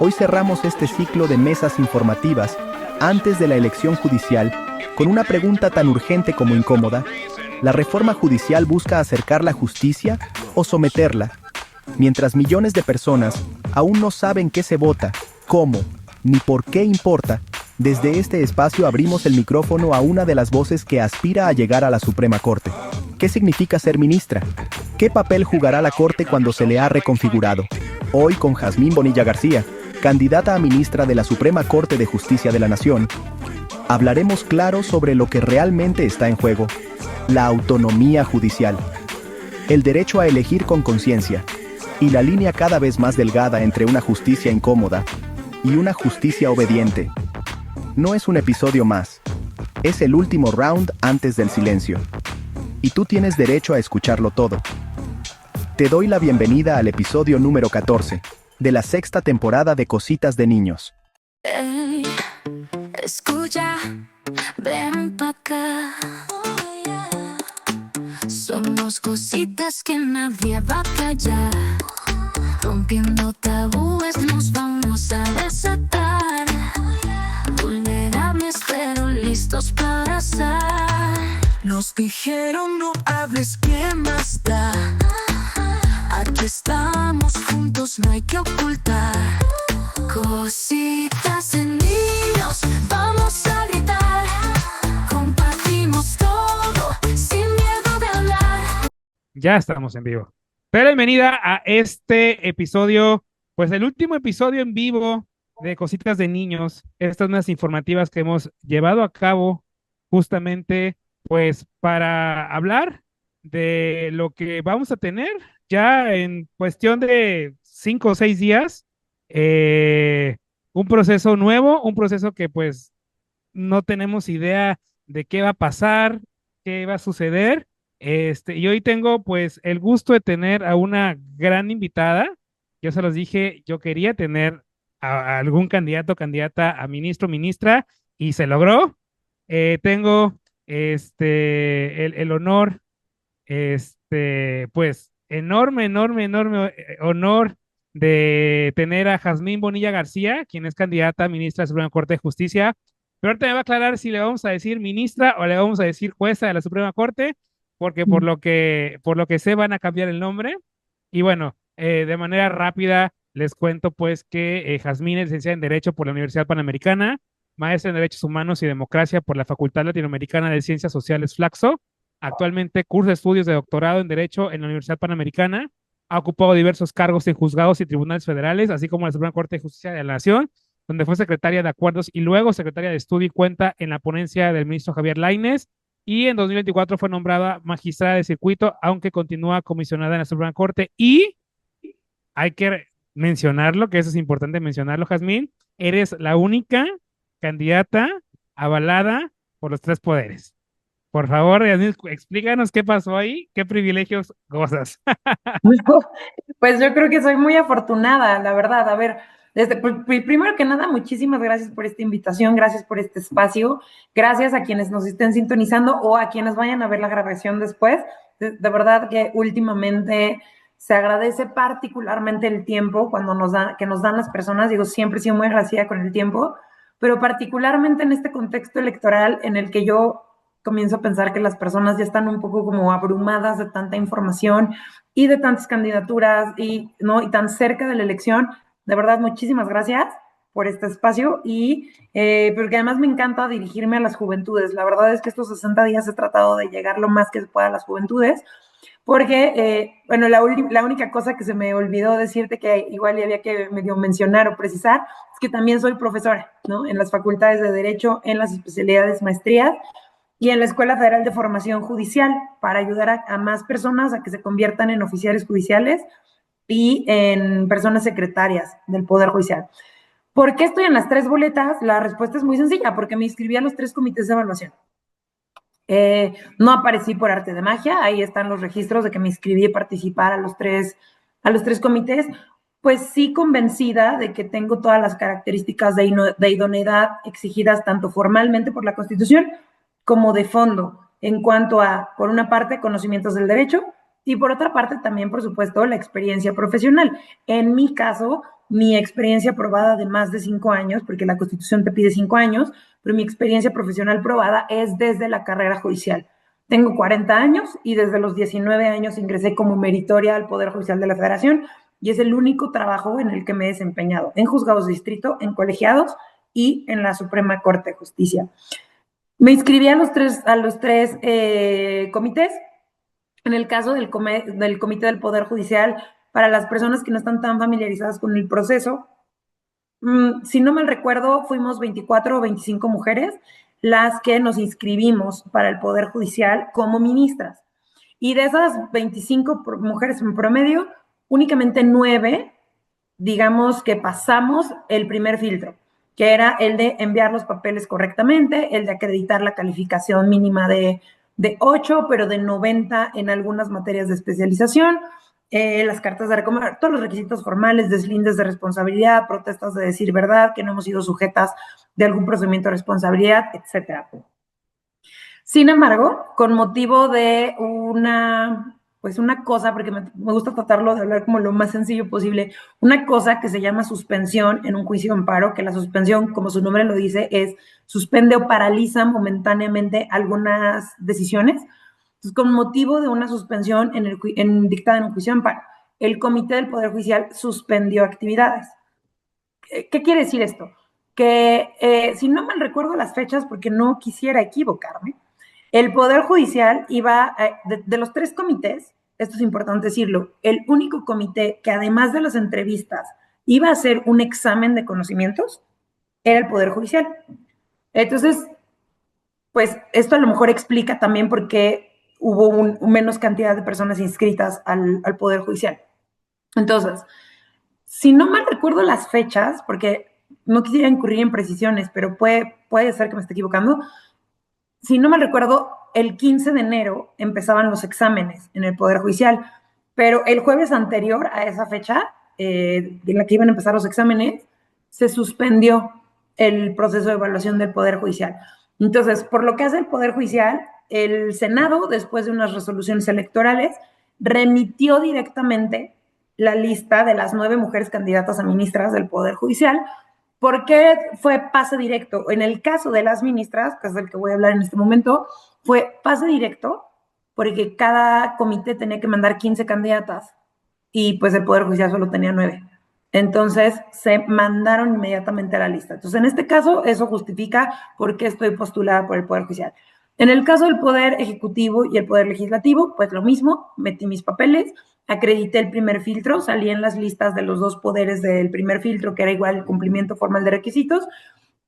Hoy cerramos este ciclo de mesas informativas antes de la elección judicial con una pregunta tan urgente como incómoda. ¿La reforma judicial busca acercar la justicia o someterla? Mientras millones de personas aún no saben qué se vota, cómo, ni por qué importa, desde este espacio abrimos el micrófono a una de las voces que aspira a llegar a la Suprema Corte. ¿Qué significa ser ministra? ¿Qué papel jugará la Corte cuando se le ha reconfigurado? Hoy con Jazmín Bonilla García, candidata a ministra de la Suprema Corte de Justicia de la Nación, hablaremos claro sobre lo que realmente está en juego: la autonomía judicial, el derecho a elegir con conciencia, y la línea cada vez más delgada entre una justicia incómoda y una justicia obediente. No es un episodio más, es el último round antes del silencio. Y tú tienes derecho a escucharlo todo. Te doy la bienvenida al episodio número 14 de la sexta temporada de Cositas de Niños. Ey, escucha, ven pa' acá. Somos cositas que nadie va a callar. Rompiendo tabúes nos vamos a desatar. Vulnerables pero listos para asar. Nos dijeron no hables, ¿qué más da? Aquí estamos juntos, no hay que ocultar. Cositas de niños, vamos a gritar. Compartimos todo, sin miedo de hablar. Ya estamos en vivo. Pero bienvenida a este episodio, pues el último episodio en vivo de Cositas de Niños. Estas unas informativas que hemos llevado a cabo justamente pues para hablar de lo que vamos a tener ya en cuestión de 5 o 6 días. eh, un proceso nuevo, un proceso que pues no tenemos idea de qué va a pasar, qué va a suceder. Y hoy tengo pues el gusto de tener a una gran invitada. Yo se los dije, yo quería tener a algún candidato, candidata a ministro, ministra, y se logró. Tengo el honor, pues enorme, enorme, enorme honor de tener a Jazmín Bonilla García, quien es candidata a ministra de la Suprema Corte de Justicia. Pero ahorita me va a aclarar si le vamos a decir ministra o le vamos a decir jueza de la Suprema Corte, porque por lo que sé van a cambiar el nombre. Y bueno, de manera rápida les cuento pues que Jazmín es licenciada en Derecho por la Universidad Panamericana, maestra en Derechos Humanos y Democracia por la Facultad Latinoamericana de Ciencias Sociales Flaxo. Actualmente cursa estudios de doctorado en Derecho en la Universidad Panamericana. Ha ocupado diversos cargos en juzgados y tribunales federales, así como en la Suprema Corte de Justicia de la Nación, donde fue secretaria de Acuerdos y luego secretaria de Estudio y cuenta en la ponencia del ministro Javier Lainez. Y en 2024 fue nombrada magistrada de circuito, aunque continúa comisionada en la Suprema Corte. Y hay que mencionarlo, que eso es importante mencionarlo, Jazmín, eres la única candidata avalada por los tres poderes. Por favor, Yasmín, explícanos qué pasó ahí, qué privilegios gozas. Pues yo creo que soy muy afortunada, la verdad. A ver, primero que nada, muchísimas gracias por esta invitación, gracias por este espacio, gracias a quienes nos estén sintonizando o a quienes vayan a ver la grabación después. De verdad que últimamente se agradece particularmente el tiempo que nos dan las personas. Digo, siempre he sido muy agradecida con el tiempo, pero particularmente en este contexto electoral en el que yo comienzo a pensar que las personas ya están un poco como abrumadas de tanta información y de tantas candidaturas y, ¿no? y tan cerca de la elección. De verdad, muchísimas gracias por este espacio y porque además me encanta dirigirme a las juventudes. La verdad es que estos 60 días he tratado de llegar lo más que se pueda a las juventudes, porque, bueno, la única cosa que se me olvidó decirte, que igual había que medio mencionar o precisar, es que también soy profesora, ¿no? En las facultades de Derecho, en las especialidades maestrías y en la Escuela Federal de Formación Judicial, para ayudar a más personas a que se conviertan en oficiales judiciales y en personas secretarias del Poder Judicial. ¿Por qué estoy en las tres boletas? La respuesta es muy sencilla, porque me inscribí a los tres comités de evaluación. No aparecí por arte de magia, ahí están los registros de que me inscribí a participar a los tres comités, pues sí convencida de que tengo todas las características de idoneidad exigidas tanto formalmente por la Constitución como de fondo, en cuanto a, por una parte, conocimientos del derecho y por otra parte también, por supuesto, la experiencia profesional. En mi caso, mi experiencia probada de más de 5 años, porque la Constitución te pide 5 años, pero mi experiencia profesional probada es desde la carrera judicial. Tengo 40 años y desde los 19 años ingresé como meritoria al Poder Judicial de la Federación y es el único trabajo en el que me he desempeñado, en juzgados de distrito, en colegiados y en la Suprema Corte de Justicia. Me inscribí a los tres comités. En el caso del Comité del Poder Judicial, para las personas que no están tan familiarizadas con el proceso, si no mal recuerdo, fuimos 24 o 25 mujeres las que nos inscribimos para el Poder Judicial como ministras. Y de esas 25 mujeres en promedio, únicamente 9, digamos que pasamos el primer filtro, que era el de enviar los papeles correctamente, el de acreditar la calificación mínima de 8, pero de 90 en algunas materias de especialización, las cartas de recomendación, todos los requisitos formales, deslindes de responsabilidad, protestas de decir verdad, que no hemos sido sujetas de algún procedimiento de responsabilidad, etcétera. Sin embargo, con motivo de una cosa, porque me gusta tratarlo de hablar como lo más sencillo posible, una cosa que se llama suspensión en un juicio de amparo, que la suspensión, como su nombre lo dice, es suspende o paraliza momentáneamente algunas decisiones. Entonces, con motivo de una suspensión dictada en un juicio de amparo, el Comité del Poder Judicial suspendió actividades. ¿Qué quiere decir esto? Que si no mal recuerdo las fechas, porque no quisiera equivocarme, el Poder Judicial iba, de los 3 comités, esto es importante decirlo, el único comité que además de las entrevistas iba a hacer un examen de conocimientos era el Poder Judicial. Entonces, pues esto a lo mejor explica también por qué hubo menos cantidad de personas inscritas al Poder Judicial. Entonces, si no mal recuerdo las fechas, porque no quisiera incurrir en precisiones, pero puede ser que me esté equivocando, si no mal recuerdo, el 15 de enero empezaban los exámenes en el Poder Judicial, pero el jueves anterior a esa fecha, en la que iban a empezar los exámenes, se suspendió el proceso de evaluación del Poder Judicial. Entonces, por lo que hace el Poder Judicial, el Senado, después de unas resoluciones electorales, remitió directamente la lista de las 9 mujeres candidatas a ministras del Poder Judicial. ¿Por qué fue pase directo? En el caso de las ministras, que es del que voy a hablar en este momento, fue pase directo porque cada comité tenía que mandar 15 candidatas y pues el Poder Judicial solo tenía 9. Entonces se mandaron inmediatamente a la lista. Entonces en este caso eso justifica por qué estoy postulada por el Poder Judicial. En el caso del Poder Ejecutivo y el Poder Legislativo, pues lo mismo, metí mis papeles, acredité el primer filtro, salí en las listas de los 2 poderes del primer filtro, que era igual el cumplimiento formal de requisitos.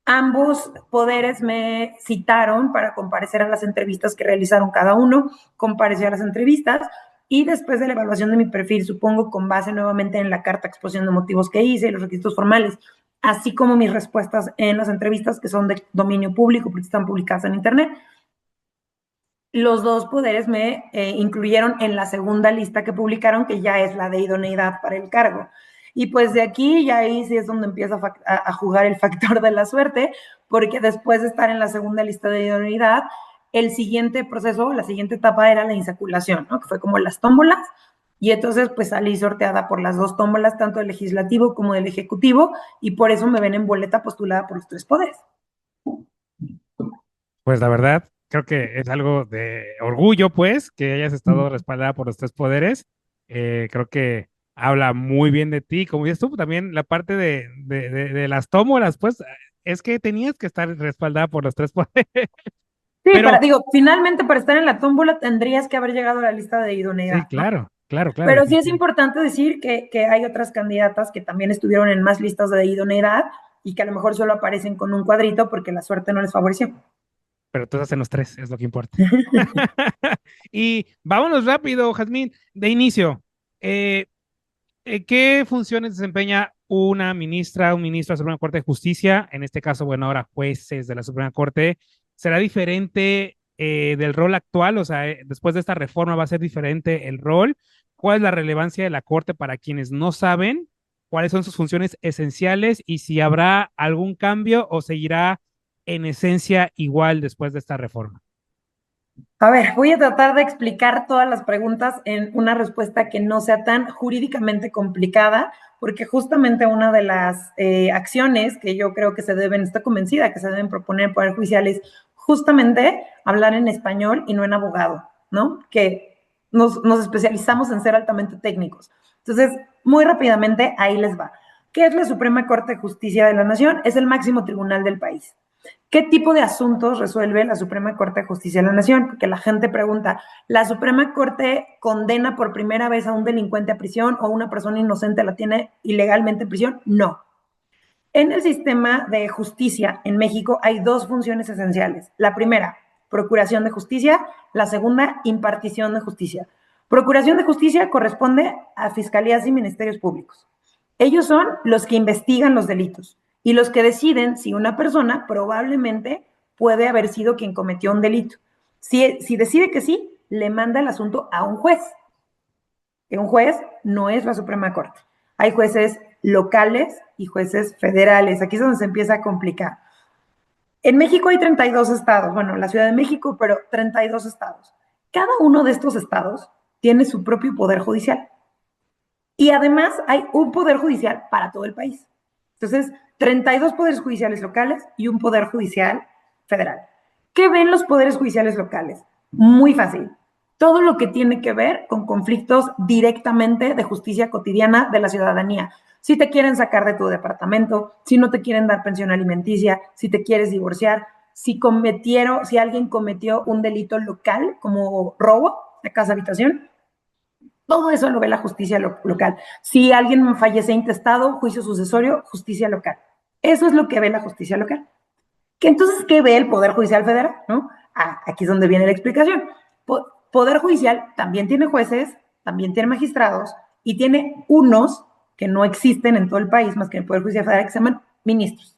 Ambos poderes me citaron para comparecer a las entrevistas que realizaron cada uno, comparecí a las entrevistas y después de la evaluación de mi perfil, supongo con base nuevamente en la carta exposición de motivos que hice, los requisitos formales, así como mis respuestas en las entrevistas que son de dominio público porque están publicadas en internet, los 2 poderes me incluyeron en la segunda lista que publicaron, que ya es la de idoneidad para el cargo. Y pues de aquí ya ahí sí es donde empieza a jugar el factor de la suerte, porque después de estar en la segunda lista de idoneidad, el siguiente proceso, la siguiente etapa era la insaculación, ¿no? Que fue como las tómbolas, y entonces pues salí sorteada por las 2 tómbolas, tanto del legislativo como del ejecutivo, y por eso me ven en boleta postulada por los 3 poderes. Pues la verdad, creo que es algo de orgullo, pues, que hayas estado respaldada por los 3 poderes. Creo que habla muy bien de ti. Como dices tú, también la parte de las tómbolas, pues, es que tenías que estar respaldada por los 3 poderes. Sí, Pero, finalmente para estar en la tómbola tendrías que haber llegado a la lista de idoneidad. sí, claro, claro, claro. Pero sí es importante decir que hay otras candidatas que también estuvieron en más listas de idoneidad y que a lo mejor solo aparecen con un cuadrito porque la suerte no les favoreció. Pero tú estás en los 3, es lo que importa. Y vámonos rápido, Jazmín, de inicio. ¿Qué funciones desempeña una ministra, un ministro de la Suprema Corte de Justicia? En este caso, bueno, ahora jueces de la Suprema Corte. ¿Será diferente del rol actual? O sea, después de esta reforma va a ser diferente el rol. ¿Cuál es la relevancia de la Corte para quienes no saben? ¿Cuáles son sus funciones esenciales? Y si habrá algún cambio o seguirá en esencia igual después de esta reforma. A ver, voy a tratar de explicar todas las preguntas en una respuesta que no sea tan jurídicamente complicada, porque justamente una de las acciones que yo creo que se deben, estoy convencida que se deben proponer en el Poder Judicial es justamente hablar en español y no en abogado, ¿no? Que nos especializamos en ser altamente técnicos. Entonces, muy rápidamente, ahí les va. ¿Qué es la Suprema Corte de Justicia de la Nación? Es el máximo tribunal del país. ¿Qué tipo de asuntos resuelve la Suprema Corte de Justicia de la Nación? Porque la gente pregunta, ¿la Suprema Corte condena por primera vez a un delincuente a prisión o una persona inocente la tiene ilegalmente en prisión? No. En el sistema de justicia en México hay dos funciones esenciales. La primera, procuración de justicia. La segunda, impartición de justicia. Procuración de justicia corresponde a fiscalías y ministerios públicos. Ellos son los que investigan los delitos y los que deciden si una persona probablemente puede haber sido quien cometió un delito. Si decide que sí, le manda el asunto a un juez. Que un juez no es la Suprema Corte. Hay jueces locales y jueces federales. Aquí es donde se empieza a complicar. En México hay 32 estados, bueno, la Ciudad de México, pero 32 estados. Cada uno de estos estados tiene su propio poder judicial. Y además hay un poder judicial para todo el país. Entonces, 32 poderes judiciales locales y un poder judicial federal. ¿Qué ven los poderes judiciales locales? Muy fácil. Todo lo que tiene que ver con conflictos directamente de justicia cotidiana de la ciudadanía. Si te quieren sacar de tu departamento, si no te quieren dar pensión alimenticia, si te quieres divorciar, si alguien cometió un delito local como robo de casa habitación, todo eso lo ve la justicia local. Si alguien fallece intestado, juicio sucesorio, justicia local. Eso es lo que ve la justicia local. Entonces, ¿qué ve el Poder Judicial Federal? ¿No? Aquí es donde viene la explicación. Poder Judicial también tiene jueces, también tiene magistrados y tiene unos que no existen en todo el país, más que en el Poder Judicial Federal, que se llaman ministros.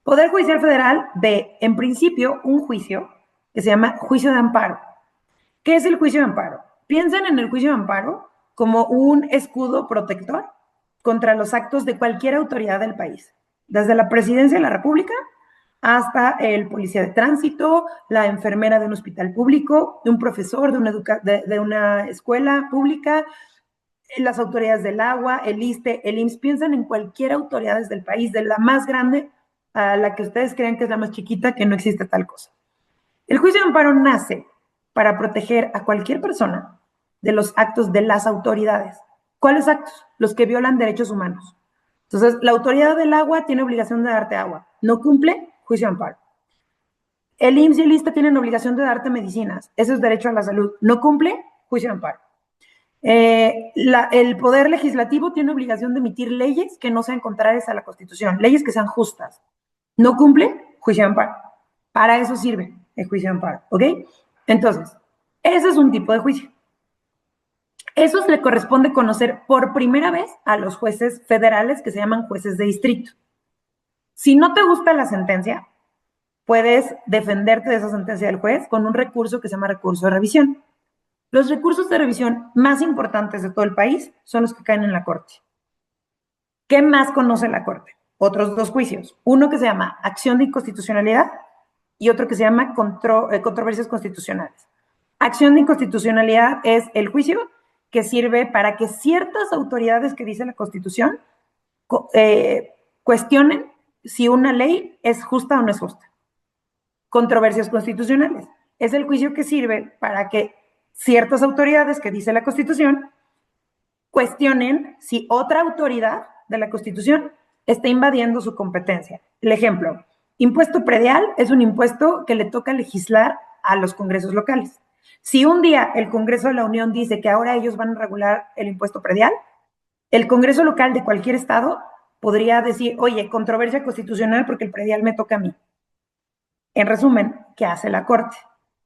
Poder Judicial Federal ve, en principio, un juicio que se llama juicio de amparo. ¿Qué es el juicio de amparo? Piensen en el juicio de amparo como un escudo protector contra los actos de cualquier autoridad del país, desde la Presidencia de la República hasta el policía de tránsito, la enfermera de un hospital público, un profesor de una escuela pública, las autoridades del agua, el ISSSTE, el IMSS. Piensan en cualquier autoridad del país, de la más grande a la que ustedes crean que es la más chiquita, que no existe tal cosa. El juicio de amparo nace para proteger a cualquier persona de los actos de las autoridades. ¿Cuáles actos? Los que violan derechos humanos. Entonces, la autoridad del agua tiene obligación de darte agua. No cumple, juicio de amparo. El IMSS y el ISSSTE tienen obligación de darte medicinas. Ese es derecho a la salud. No cumple, juicio de amparo. El Poder Legislativo tiene obligación de emitir leyes que no sean contrarias a la Constitución, leyes que sean justas. No cumple, juicio de amparo. Para eso sirve el juicio de amparo, ¿ok? Entonces, ese es un tipo de juicio. Eso le corresponde conocer por primera vez a los jueces federales que se llaman jueces de distrito. Si no te gusta la sentencia, puedes defenderte de esa sentencia del juez con un recurso que se llama recurso de revisión. Los recursos de revisión más importantes de todo el país son los que caen en la Corte. ¿Qué más conoce la Corte? Otros dos juicios. Uno que se llama acción de inconstitucionalidad y otro que se llama controversias constitucionales. Acción de inconstitucionalidad es el juicio que sirve para que ciertas autoridades que dice la Constitución cuestionen si una ley es justa o no es justa. Controversias constitucionales es el juicio que sirve para que ciertas autoridades que dice la Constitución cuestionen si otra autoridad de la Constitución está invadiendo su competencia. El ejemplo, impuesto predial es un impuesto que le toca legislar a los congresos locales. Si un día el Congreso de la Unión dice que ahora ellos van a regular el impuesto predial, el Congreso local de cualquier estado podría decir, oye, controversia constitucional porque el predial me toca a mí. En resumen, ¿qué hace la Corte?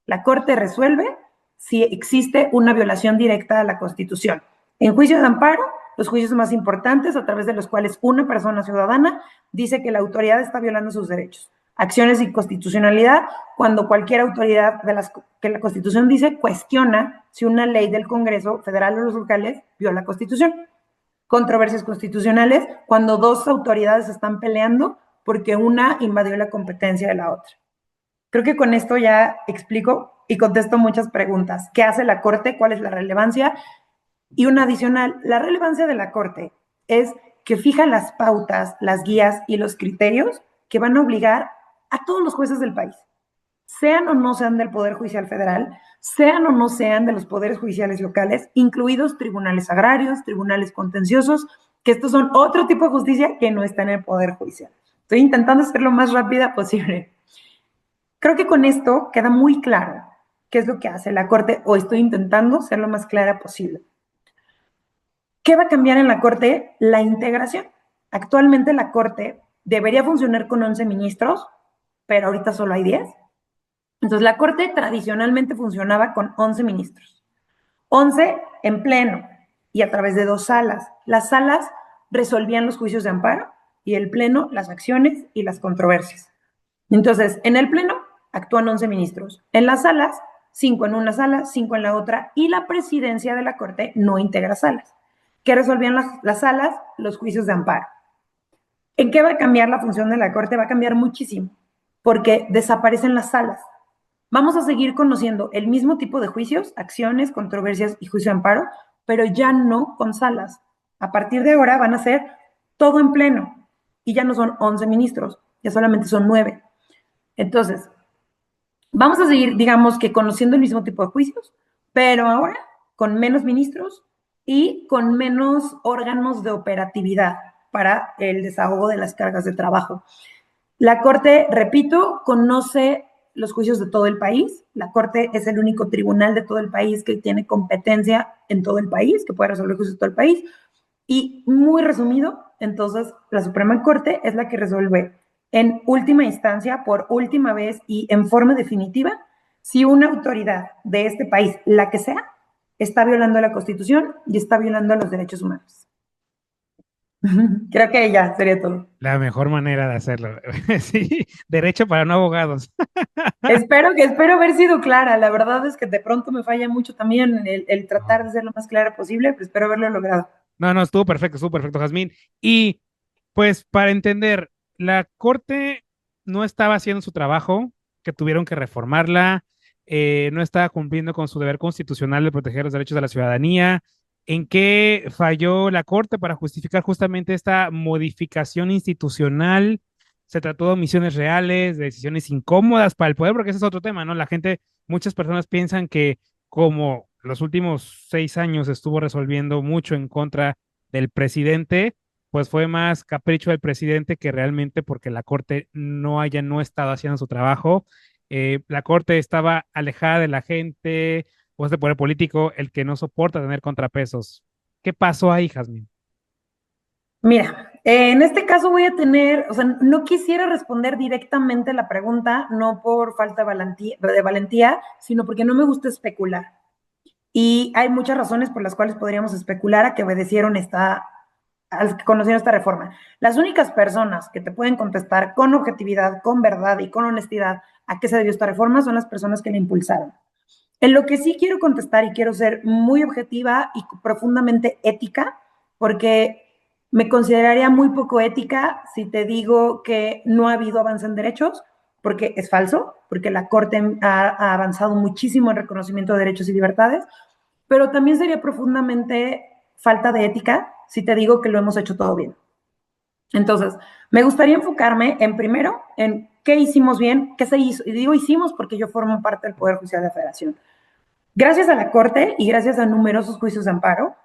La Corte resuelve si existe una violación directa a la Constitución. En juicio de amparo, los juicios más importantes a través de los cuales una persona ciudadana dice que la autoridad está violando sus derechos. Acciones de inconstitucionalidad, cuando cualquier autoridad que la Constitución dice cuestiona si una ley del Congreso federal o los locales viola la Constitución. Controversias constitucionales, cuando dos autoridades están peleando porque una invadió la competencia de la otra. Creo que con esto ya explico y contesto muchas preguntas. ¿Qué hace la Corte? ¿Cuál es la relevancia? Y una adicional, la relevancia de la Corte es que fija las pautas, las guías y los criterios que van a obligar a todos los jueces del país, sean o no sean del Poder Judicial Federal, sean o no sean de los poderes judiciales locales, incluidos tribunales agrarios, tribunales contenciosos, que estos son otro tipo de justicia que no está en el Poder Judicial. Estoy intentando ser lo más rápida posible. Creo que con esto queda muy claro qué es lo que hace la Corte, o estoy intentando ser lo más clara posible. ¿Qué va a cambiar en la Corte? La integración. Actualmente la Corte debería funcionar con 11 ministros, pero ahorita solo hay 10. Entonces la Corte tradicionalmente funcionaba con 11 ministros. 11 en pleno y a través de 2 salas. Las salas resolvían los juicios de amparo y el pleno las acciones y las controversias. Entonces, en el pleno actúan 11 ministros. En las salas, 5 en una sala, 5 en la otra, y la presidencia de la Corte no integra salas. ¿Qué resolvían las salas? Los juicios de amparo. ¿En qué va a cambiar la función de la Corte? Va a cambiar muchísimo, porque desaparecen las salas. Vamos a seguir conociendo el mismo tipo de juicios, acciones, controversias y juicio de amparo, pero ya no con salas. A partir de ahora van a ser todo en pleno, y ya no son 11 ministros, ya solamente son 9. Entonces, vamos a seguir, digamos que conociendo el mismo tipo de juicios, pero ahora con menos ministros y con menos órganos de operatividad para el desahogo de las cargas de trabajo. La Corte, repito, conoce los juicios de todo el país. La Corte es el único tribunal de todo el país que tiene competencia en todo el país, que puede resolver juicios de todo el país. Y muy resumido, entonces, la Suprema Corte es la que resuelve en última instancia, por última vez y en forma definitiva, si una autoridad de este país, la que sea, está violando la Constitución y está violando los derechos humanos. Creo que ya sería todo. La mejor manera de hacerlo. Sí, derecho para no abogados. Espero haber sido clara. La verdad es que de pronto me falla mucho también el tratar de ser lo más clara posible, pero espero haberlo logrado. No, estuvo perfecto, Jazmín. Y pues para entender, la Corte no estaba haciendo su trabajo, que tuvieron que reformarla, no estaba cumpliendo con su deber constitucional de proteger los derechos de la ciudadanía. ¿En qué falló la Corte para justificar justamente esta modificación institucional? Se trató de omisiones reales, de decisiones incómodas para el poder, porque ese es otro tema, ¿no? La gente, muchas personas piensan que como los últimos 6 años estuvo resolviendo mucho en contra del presidente, pues fue más capricho del presidente que realmente porque la Corte no estado haciendo su trabajo. La Corte estaba alejada de la gente, pues de poder político, el que no soporta tener contrapesos. ¿Qué pasó ahí, Jazmín? Mira, en este caso voy a tener, o sea, no quisiera responder directamente la pregunta, no por falta de valentía, sino porque no me gusta especular. Y hay muchas razones por las cuales podríamos especular a que obedecieron que conocieron esta reforma. Las únicas personas que te pueden contestar con objetividad, con verdad y con honestidad a qué se debió esta reforma son las personas que la impulsaron. En lo que sí quiero contestar y quiero ser muy objetiva y profundamente ética, porque me consideraría muy poco ética si te digo que no ha habido avance en derechos, porque es falso, porque la Corte ha avanzado muchísimo en reconocimiento de derechos y libertades, pero también sería profundamente falta de ética si te digo que lo hemos hecho todo bien. Entonces, me gustaría enfocarme en primero, en qué hicimos bien, qué se hizo, y digo hicimos porque yo formo parte del Poder Judicial de la Federación. Gracias a la Corte y gracias a numerosos juicios de amparo,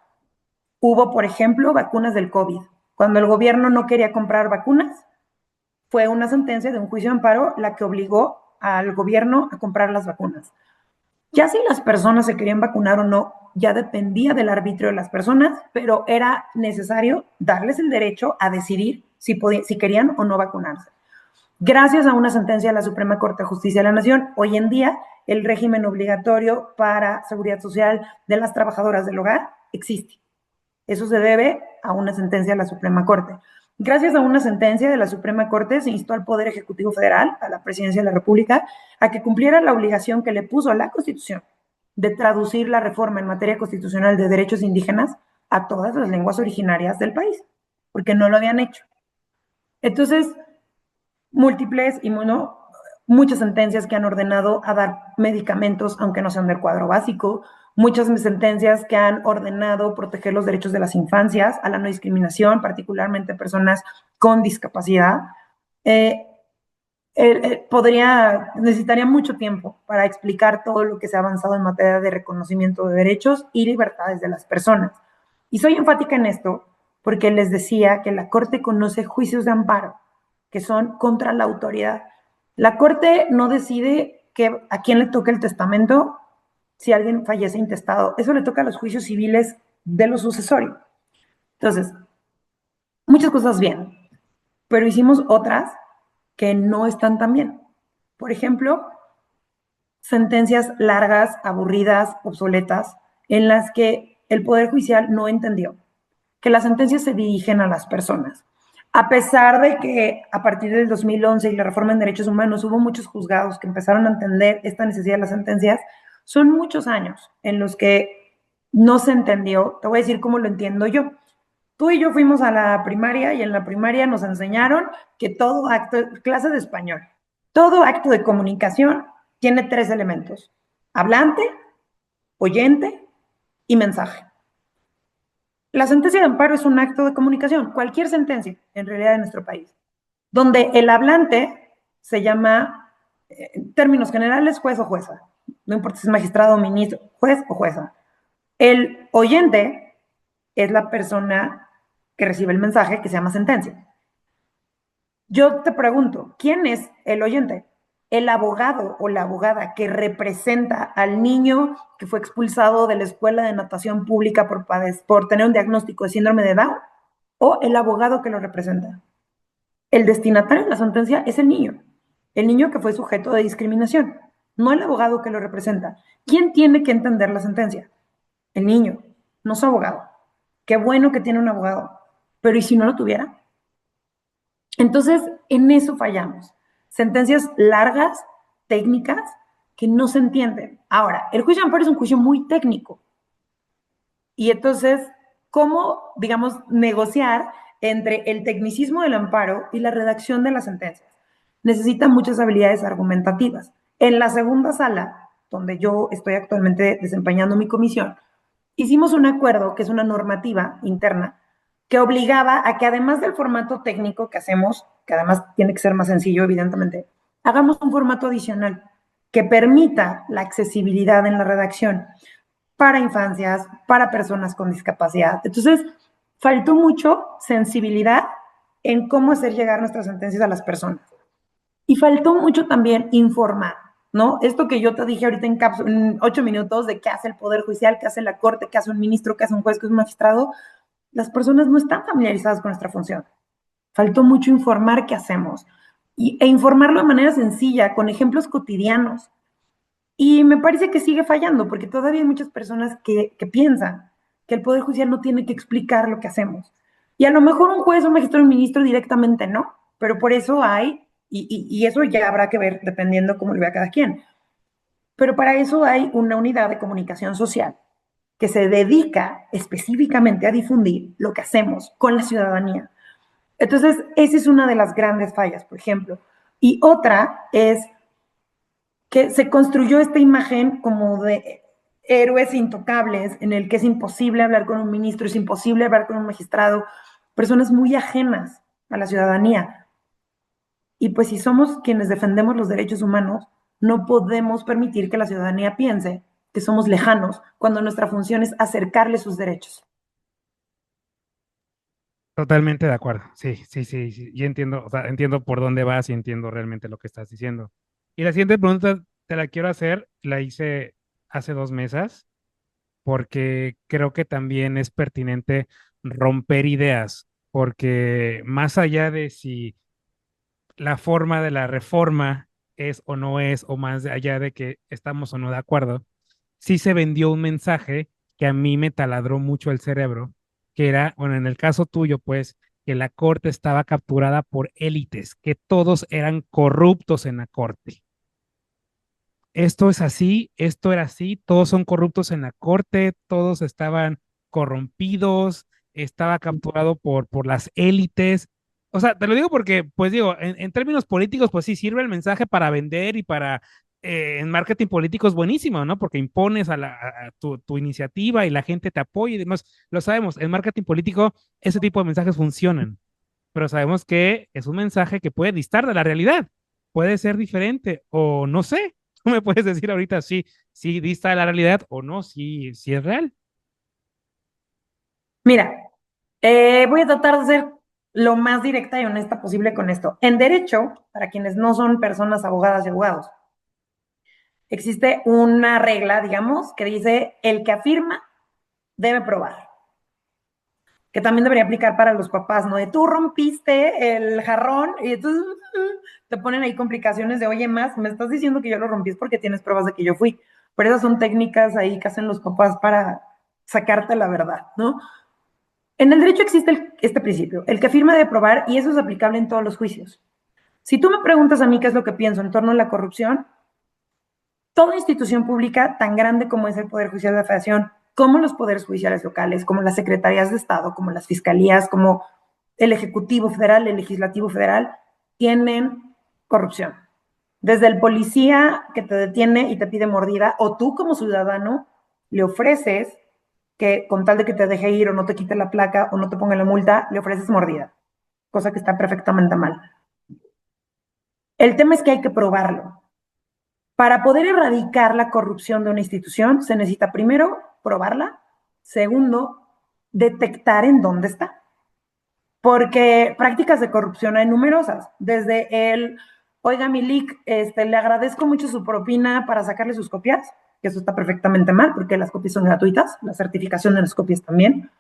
hubo, por ejemplo, vacunas del COVID. Cuando el gobierno no quería comprar vacunas, fue una sentencia de un juicio de amparo la que obligó al gobierno a comprar las vacunas. Ya si las personas se querían vacunar o no, ya dependía del arbitrio de las personas, pero era necesario darles el derecho a decidir si querían o no vacunarse. Gracias a una sentencia de la Suprema Corte de Justicia de la Nación, hoy en día el régimen obligatorio para seguridad social de las trabajadoras del hogar existe. Eso se debe a una sentencia de la Suprema Corte. Gracias a una sentencia de la Suprema Corte se instó al Poder Ejecutivo Federal, a la Presidencia de la República, a que cumpliera la obligación que le puso a la Constitución de traducir la reforma en materia constitucional de derechos indígenas a todas las lenguas originarias del país, porque no lo habían hecho. Entonces, múltiples muchas sentencias que han ordenado a dar medicamentos aunque no sean del cuadro básico, muchas sentencias que han ordenado proteger los derechos de las infancias, a la no discriminación, particularmente personas con discapacidad. Necesitaría mucho tiempo para explicar todo lo que se ha avanzado en materia de reconocimiento de derechos y libertades de las personas. Y soy enfática en esto porque les decía que la Corte conoce juicios de amparo que son contra la autoridad. La Corte no decide a quién le toca el testamento si alguien fallece intestado. Eso le toca a los juicios civiles de lo sucesorio. Entonces, muchas cosas bien, pero hicimos otras que no están tan bien. Por ejemplo, sentencias largas, aburridas, obsoletas, en las que el Poder Judicial no entendió que las sentencias se dirigen a las personas. A pesar de que a partir del 2011 y la reforma en derechos humanos hubo muchos juzgados que empezaron a entender esta necesidad de las sentencias, son muchos años en los que no se entendió. Te voy a decir cómo lo entiendo yo. Tú y yo fuimos a la primaria y en la primaria nos enseñaron que todo acto, clase de español, todo acto de comunicación tiene 3 elementos: hablante, oyente y mensaje. La sentencia de amparo es un acto de comunicación, cualquier sentencia en realidad en nuestro país, donde el hablante se llama, en términos generales, juez o jueza, no importa si es magistrado o ministro, juez o jueza. El oyente es la persona que recibe el mensaje, que se llama sentencia. Yo te pregunto, ¿quién es el oyente? El abogado o la abogada que representa al niño que fue expulsado de la escuela de natación pública por tener un diagnóstico de síndrome de Down, o el abogado que lo representa. El destinatario de la sentencia es el niño que fue sujeto de discriminación, no el abogado que lo representa. ¿Quién tiene que entender la sentencia? El niño, no su abogado. Qué bueno que tiene un abogado, pero ¿y si no lo tuviera? Entonces, en eso fallamos. Sentencias largas, técnicas, que no se entienden. Ahora, el juicio de amparo es un juicio muy técnico. Y entonces, ¿cómo, digamos, negociar entre el tecnicismo del amparo y la redacción de las sentencias? Necesita muchas habilidades argumentativas. En la segunda sala, donde yo estoy actualmente desempeñando mi comisión, hicimos un acuerdo, que es una normativa interna, que obligaba a que además del formato técnico que hacemos, que además tiene que ser más sencillo, evidentemente, hagamos un formato adicional que permita la accesibilidad en la redacción para infancias, para personas con discapacidad. Entonces, faltó mucho sensibilidad en cómo hacer llegar nuestras sentencias a las personas. Y faltó mucho también informar, ¿no? Esto que yo te dije ahorita en 8 minutos de qué hace el Poder Judicial, qué hace la Corte, qué hace un ministro, qué hace un juez, qué hace un magistrado, las personas no están familiarizadas con nuestra función. Faltó mucho informar qué hacemos e informarlo de manera sencilla, con ejemplos cotidianos. Y me parece que sigue fallando, porque todavía hay muchas personas que piensan que el Poder Judicial no tiene que explicar lo que hacemos. Y a lo mejor un juez, un magistrado, un ministro directamente no, pero por eso hay, y eso ya habrá que ver dependiendo cómo lo vea cada quien. Pero para eso hay una unidad de comunicación social que se dedica específicamente a difundir lo que hacemos con la ciudadanía. Entonces, esa es una de las grandes fallas, por ejemplo. Y otra es que se construyó esta imagen como de héroes intocables, en el que es imposible hablar con un ministro, es imposible hablar con un magistrado, personas muy ajenas a la ciudadanía. Y pues si somos quienes defendemos los derechos humanos, no podemos permitir que la ciudadanía piense que somos lejanos cuando nuestra función es acercarle sus derechos. Totalmente de acuerdo. Sí, sí, sí, sí. Y entiendo, o sea, entiendo por dónde vas y entiendo realmente lo que estás diciendo. Y la siguiente pregunta te la quiero hacer, la hice hace 2 mesas, porque creo que también es pertinente romper ideas, porque más allá de si la forma de la reforma es o no es, o más allá de que estamos o no de acuerdo, sí se vendió un mensaje que a mí me taladró mucho el cerebro, que era, bueno, en el caso tuyo, pues, que la corte estaba capturada por élites, que todos eran corruptos en la corte. Esto es así, esto era así, todos son corruptos en la corte, todos estaban corrompidos, estaba capturado por las élites. O sea, te lo digo porque, pues digo, en términos políticos, pues sí, sirve el mensaje para vender y para, en marketing político es buenísimo, ¿no? Porque impones a tu iniciativa y la gente te apoya y demás. Lo sabemos, en marketing político ese tipo de mensajes funcionan, pero sabemos que es un mensaje que puede distar de la realidad, puede ser diferente o no sé. Tú me puedes decir ahorita si dista de la realidad o no, si es real. Mira, voy a tratar de ser lo más directa y honesta posible con esto. En derecho, para quienes no son personas abogadas y abogados, existe una regla, digamos, que dice el que afirma debe probar, que también debería aplicar para los papás, ¿no? De tú rompiste el jarrón y entonces te ponen ahí complicaciones de, oye, más, me estás diciendo que yo lo rompí es porque tienes pruebas de que yo fui. Pero esas son técnicas ahí que hacen los papás para sacarte la verdad, ¿no? En el derecho existe este principio, el que afirma debe probar y eso es aplicable en todos los juicios. Si tú me preguntas a mí qué es lo que pienso en torno a la corrupción, toda institución pública, tan grande como es el Poder Judicial de la Federación, como los poderes judiciales locales, como las secretarías de Estado, como las fiscalías, como el Ejecutivo Federal, el Legislativo Federal, tienen corrupción. Desde el policía que te detiene y te pide mordida, o tú como ciudadano le ofreces que con tal de que te deje ir o no te quite la placa o no te ponga la multa, le ofreces mordida, cosa que está perfectamente mal. El tema es que hay que probarlo. Para poder erradicar la corrupción de una institución, se necesita primero probarla, segundo, detectar en dónde está. Porque prácticas de corrupción hay numerosas, desde el, oiga, Milik, le agradezco mucho su propina para sacarle sus copias, que eso está perfectamente mal, porque las copias son gratuitas, la certificación de las copias también,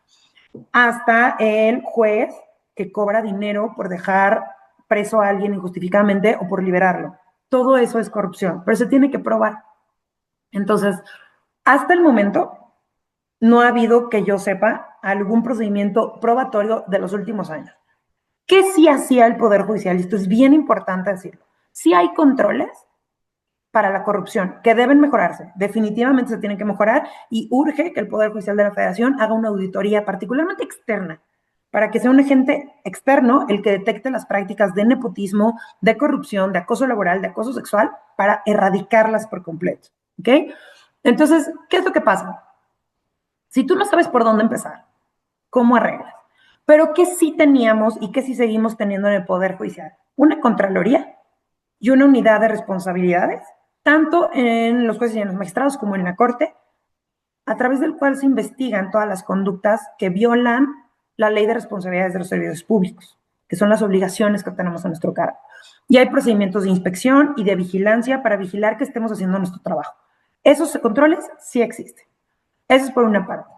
hasta el juez que cobra dinero por dejar preso a alguien injustificadamente o por liberarlo. Todo eso es corrupción, pero se tiene que probar. Entonces, hasta el momento, no ha habido, que yo sepa, algún procedimiento probatorio de los últimos años. ¿Qué sí hacía el Poder Judicial? Esto es bien importante decirlo. Sí hay controles para la corrupción que deben mejorarse. Definitivamente se tienen que mejorar y urge que el Poder Judicial de la Federación haga una auditoría particularmente externa para que sea un agente externo el que detecte las prácticas de nepotismo, de corrupción, de acoso laboral, de acoso sexual, para erradicarlas por completo. ¿Ok? Entonces, ¿qué es lo que pasa? Si tú no sabes por dónde empezar, ¿cómo arreglas? Pero ¿qué sí teníamos y qué sí seguimos teniendo en el Poder Judicial? Una Contraloría y una unidad de responsabilidades, tanto en los jueces y en los magistrados como en la Corte, a través del cual se investigan todas las conductas que violan la ley de responsabilidades de los servidores públicos, que son las obligaciones que tenemos a nuestro cargo. Y hay procedimientos de inspección y de vigilancia para vigilar que estemos haciendo nuestro trabajo. Esos controles sí existen. Eso es por una parte.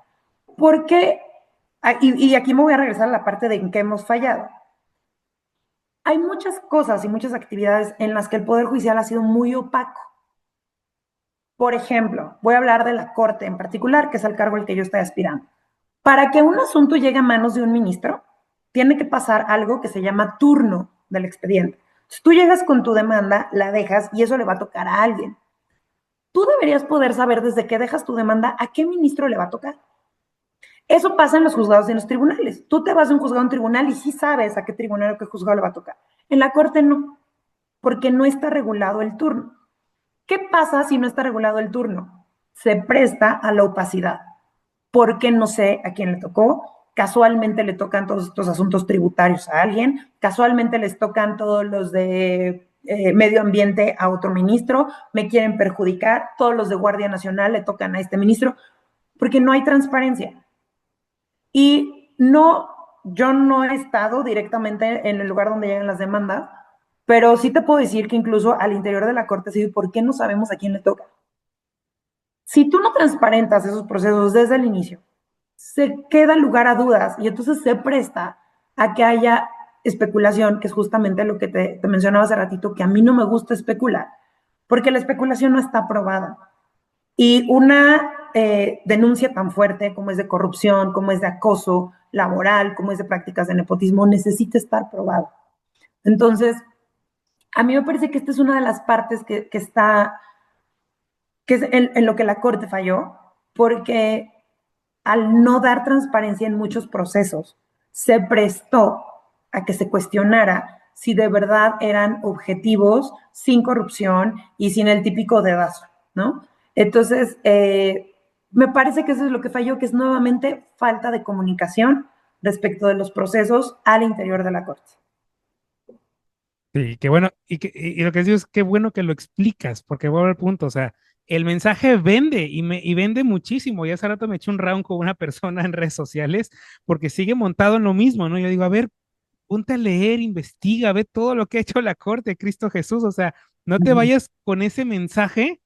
Porque, y aquí me voy a regresar a la parte de en qué hemos fallado. Hay muchas cosas y muchas actividades en las que el Poder Judicial ha sido muy opaco. Por ejemplo, voy a hablar de la Corte en particular, que es el cargo al que yo estoy aspirando. Para que un asunto llegue a manos de un ministro, tiene que pasar algo que se llama turno del expediente. Entonces, tú llegas con tu demanda, la dejas y eso le va a tocar a alguien. Tú deberías poder saber desde que dejas tu demanda a qué ministro le va a tocar. Eso pasa en los juzgados y en los tribunales. Tú te vas a un juzgado a un tribunal y sí sabes a qué tribunal o qué juzgado le va a tocar. En la Corte no, porque no está regulado el turno. ¿Qué pasa si no está regulado el turno? Se presta a la opacidad, porque no sé a quién le tocó. Casualmente le tocan todos estos asuntos tributarios a alguien, casualmente les tocan todos los de medio ambiente a otro ministro, me quieren perjudicar, todos los de Guardia Nacional le tocan a este ministro, porque no hay transparencia. Y no, yo no he estado directamente en el lugar donde llegan las demandas, pero sí te puedo decir que incluso al interior de la Corte Civil, ¿por qué no sabemos a quién le toca? Si tú no transparentas esos procesos desde el inicio, se queda lugar a dudas y entonces se presta a que haya especulación, que es justamente lo que te mencionaba hace ratito, que a mí no me gusta especular, porque la especulación no está aprobada. Y una denuncia tan fuerte como es de corrupción, como es de acoso laboral, como es de prácticas de nepotismo, necesita estar probada. Entonces, a mí me parece que esta es una de las partes que está, que es en lo que la Corte falló, porque al no dar transparencia en muchos procesos, se prestó a que se cuestionara si de verdad eran objetivos, sin corrupción y sin el típico dedazo, ¿no? Entonces, me parece que eso es lo que falló, que es nuevamente falta de comunicación respecto de los procesos al interior de la Corte. Sí, qué bueno, y lo que digo es qué bueno que lo explicas, porque voy al punto, o sea, el mensaje vende y vende muchísimo. Y hace rato me eché un round con una persona en redes sociales porque sigue montado en lo mismo, ¿no? Yo digo, a ver, ponte a leer, investiga, ve todo lo que ha hecho la Corte de Cristo Jesús, o sea, no te vayas con ese mensaje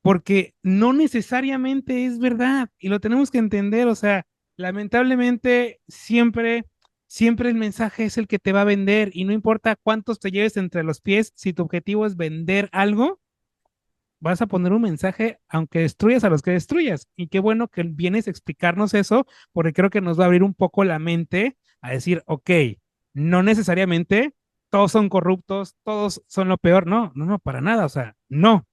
porque no necesariamente es verdad y lo tenemos que entender, o sea, lamentablemente siempre el mensaje es el que te va a vender y no importa cuántos te lleves entre los pies, si tu objetivo es vender algo, vas a poner un mensaje aunque destruyas a los que destruyas. Y qué bueno que vienes a explicarnos eso, porque creo que nos va a abrir un poco la mente a decir, ok, no necesariamente todos son corruptos, todos son lo peor, no, para nada, o sea, no.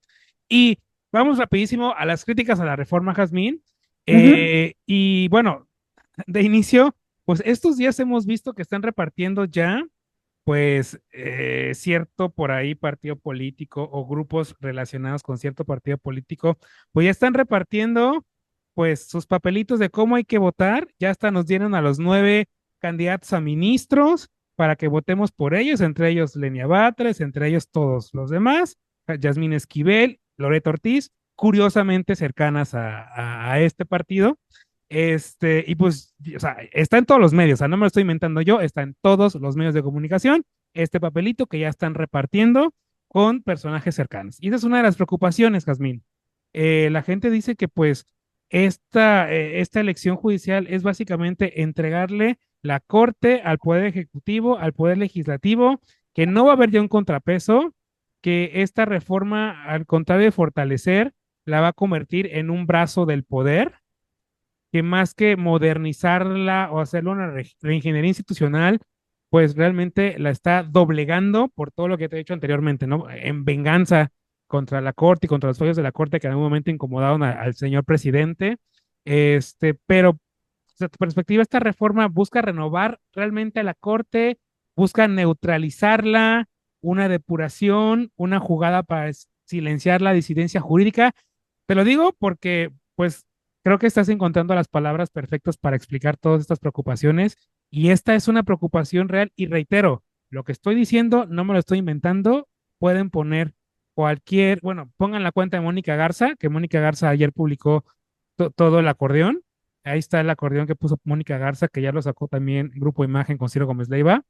Y vamos rapidísimo a las críticas a la reforma, Jazmín. Y bueno, de inicio, pues estos días hemos visto que están repartiendo ya, pues, cierto por ahí partido político o grupos relacionados con cierto partido político, pues ya están repartiendo, pues, sus papelitos de cómo hay que votar. Ya hasta nos dieron a los 9 candidatos a ministros para que votemos por ellos, entre ellos Lenia Batres, entre ellos todos los demás, Yasmín Esquivel, Loreto Ortiz, curiosamente cercanas a este partido. Y pues, o sea, está en todos los medios, o sea, no me lo estoy inventando yo, está en todos los medios de comunicación, este papelito que ya están repartiendo con personajes cercanos. Y esa es una de las preocupaciones, Jazmín. La gente dice que pues esta elección judicial es básicamente entregarle la corte al poder ejecutivo, al poder legislativo, que no va a haber ya un contrapeso, que esta reforma, al contrario de fortalecer, la va a convertir en un brazo del poder, que más que modernizarla o hacerlo una reingeniería institucional, pues realmente la está doblegando por todo lo que te he dicho anteriormente, ¿no? En venganza contra la Corte y contra los fallos de la Corte que en algún momento incomodaron al señor presidente. Pero desde tu perspectiva, esta reforma busca renovar realmente a la Corte, busca neutralizarla, una depuración, una jugada para silenciar la disidencia jurídica. Te lo digo porque, pues, creo que estás encontrando las palabras perfectas para explicar todas estas preocupaciones y esta es una preocupación real y reitero, lo que estoy diciendo no me lo estoy inventando, pueden poner bueno, pongan la cuenta de Mónica Garza, que Mónica Garza ayer publicó todo el acordeón, ahí está el acordeón que puso Mónica Garza, que ya lo sacó también Grupo Imagen con Ciro Gómez Leiva,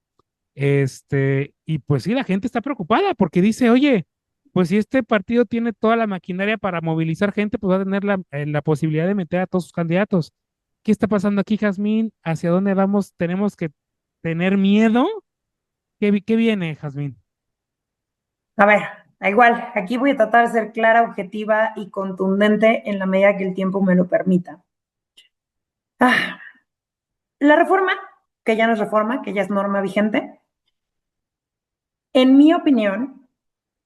y pues sí, la gente está preocupada porque dice, oye, pues si este partido tiene toda la maquinaria para movilizar gente, pues va a tener la posibilidad de meter a todos sus candidatos. ¿Qué está pasando aquí, Jazmín? ¿Hacia dónde vamos? ¿Tenemos que tener miedo? ¿Qué viene, Jazmín? A ver, igual, aquí voy a tratar de ser clara, objetiva y contundente en la medida que el tiempo me lo permita. La reforma, que ya no es reforma, que ya es norma vigente, en mi opinión,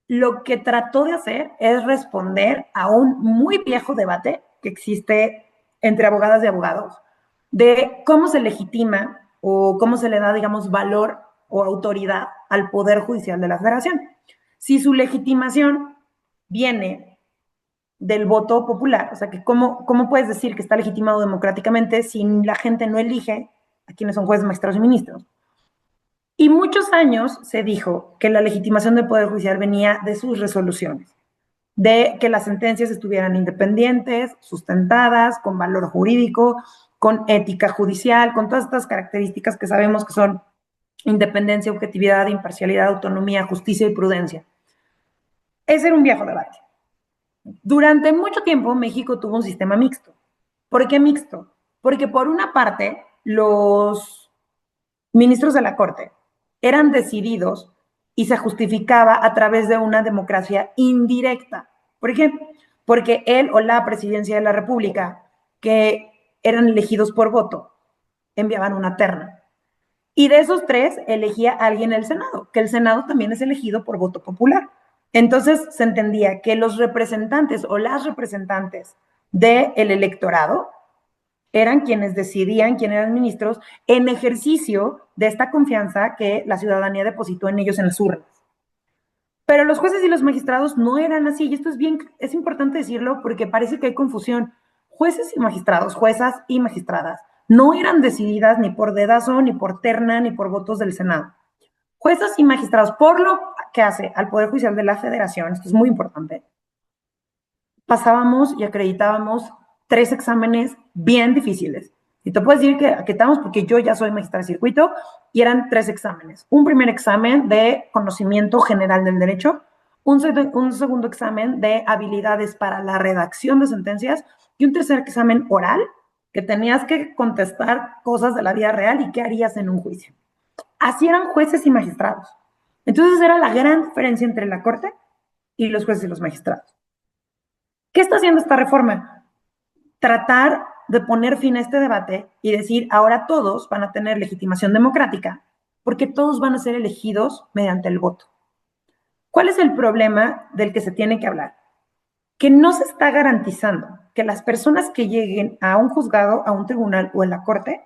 lo que trató de hacer es responder a un muy viejo debate que existe entre abogadas y abogados de cómo se legitima o cómo se le da, digamos, valor o autoridad al Poder Judicial de la Federación. Si su legitimación viene del voto popular, o sea, que cómo puedes decir que está legitimado democráticamente si la gente no elige a quienes son jueces, magistrados y ministros. Y muchos años se dijo que la legitimación del Poder Judicial venía de sus resoluciones, de que las sentencias estuvieran independientes, sustentadas, con valor jurídico, con ética judicial, con todas estas características que sabemos que son independencia, objetividad, imparcialidad, autonomía, justicia y prudencia. Ese era un viejo debate. Durante mucho tiempo México tuvo un sistema mixto. ¿Por qué mixto? Porque por una parte los ministros de la Corte eran decididos y se justificaba a través de una democracia indirecta. ¿Por qué? Porque él o la presidencia de la República, que eran elegidos por voto, enviaban una terna. Y de esos tres elegía a alguien el Senado, que el Senado también es elegido por voto popular. Entonces se entendía que los representantes o las representantes del electorado eran quienes decidían quién eran ministros en ejercicio de esta confianza que la ciudadanía depositó en ellos en las urnas. Pero los jueces y los magistrados no eran así, y esto es importante decirlo porque parece que hay confusión. Jueces y magistrados, juezas y magistradas, no eran decididas ni por dedazo, ni por terna, ni por votos del Senado. Juezas y magistrados, por lo que hace al Poder Judicial de la Federación, esto es muy importante, pasábamos y acreditábamos 3 exámenes bien difíciles. Y te puedo decir que acreditamos porque yo ya soy magistrada de circuito y eran 3 exámenes. Un primer examen de conocimiento general del derecho, un segundo examen de habilidades para la redacción de sentencias y un tercer examen oral que tenías que contestar cosas de la vida real y qué harías en un juicio. Así eran jueces y magistrados. Entonces era la gran diferencia entre la Corte y los jueces y los magistrados. ¿Qué está haciendo esta reforma? Tratar de poner fin a este debate y decir, ahora todos van a tener legitimación democrática porque todos van a ser elegidos mediante el voto. ¿Cuál es el problema del que se tiene que hablar? Que no se está garantizando que las personas que lleguen a un juzgado, a un tribunal o en la corte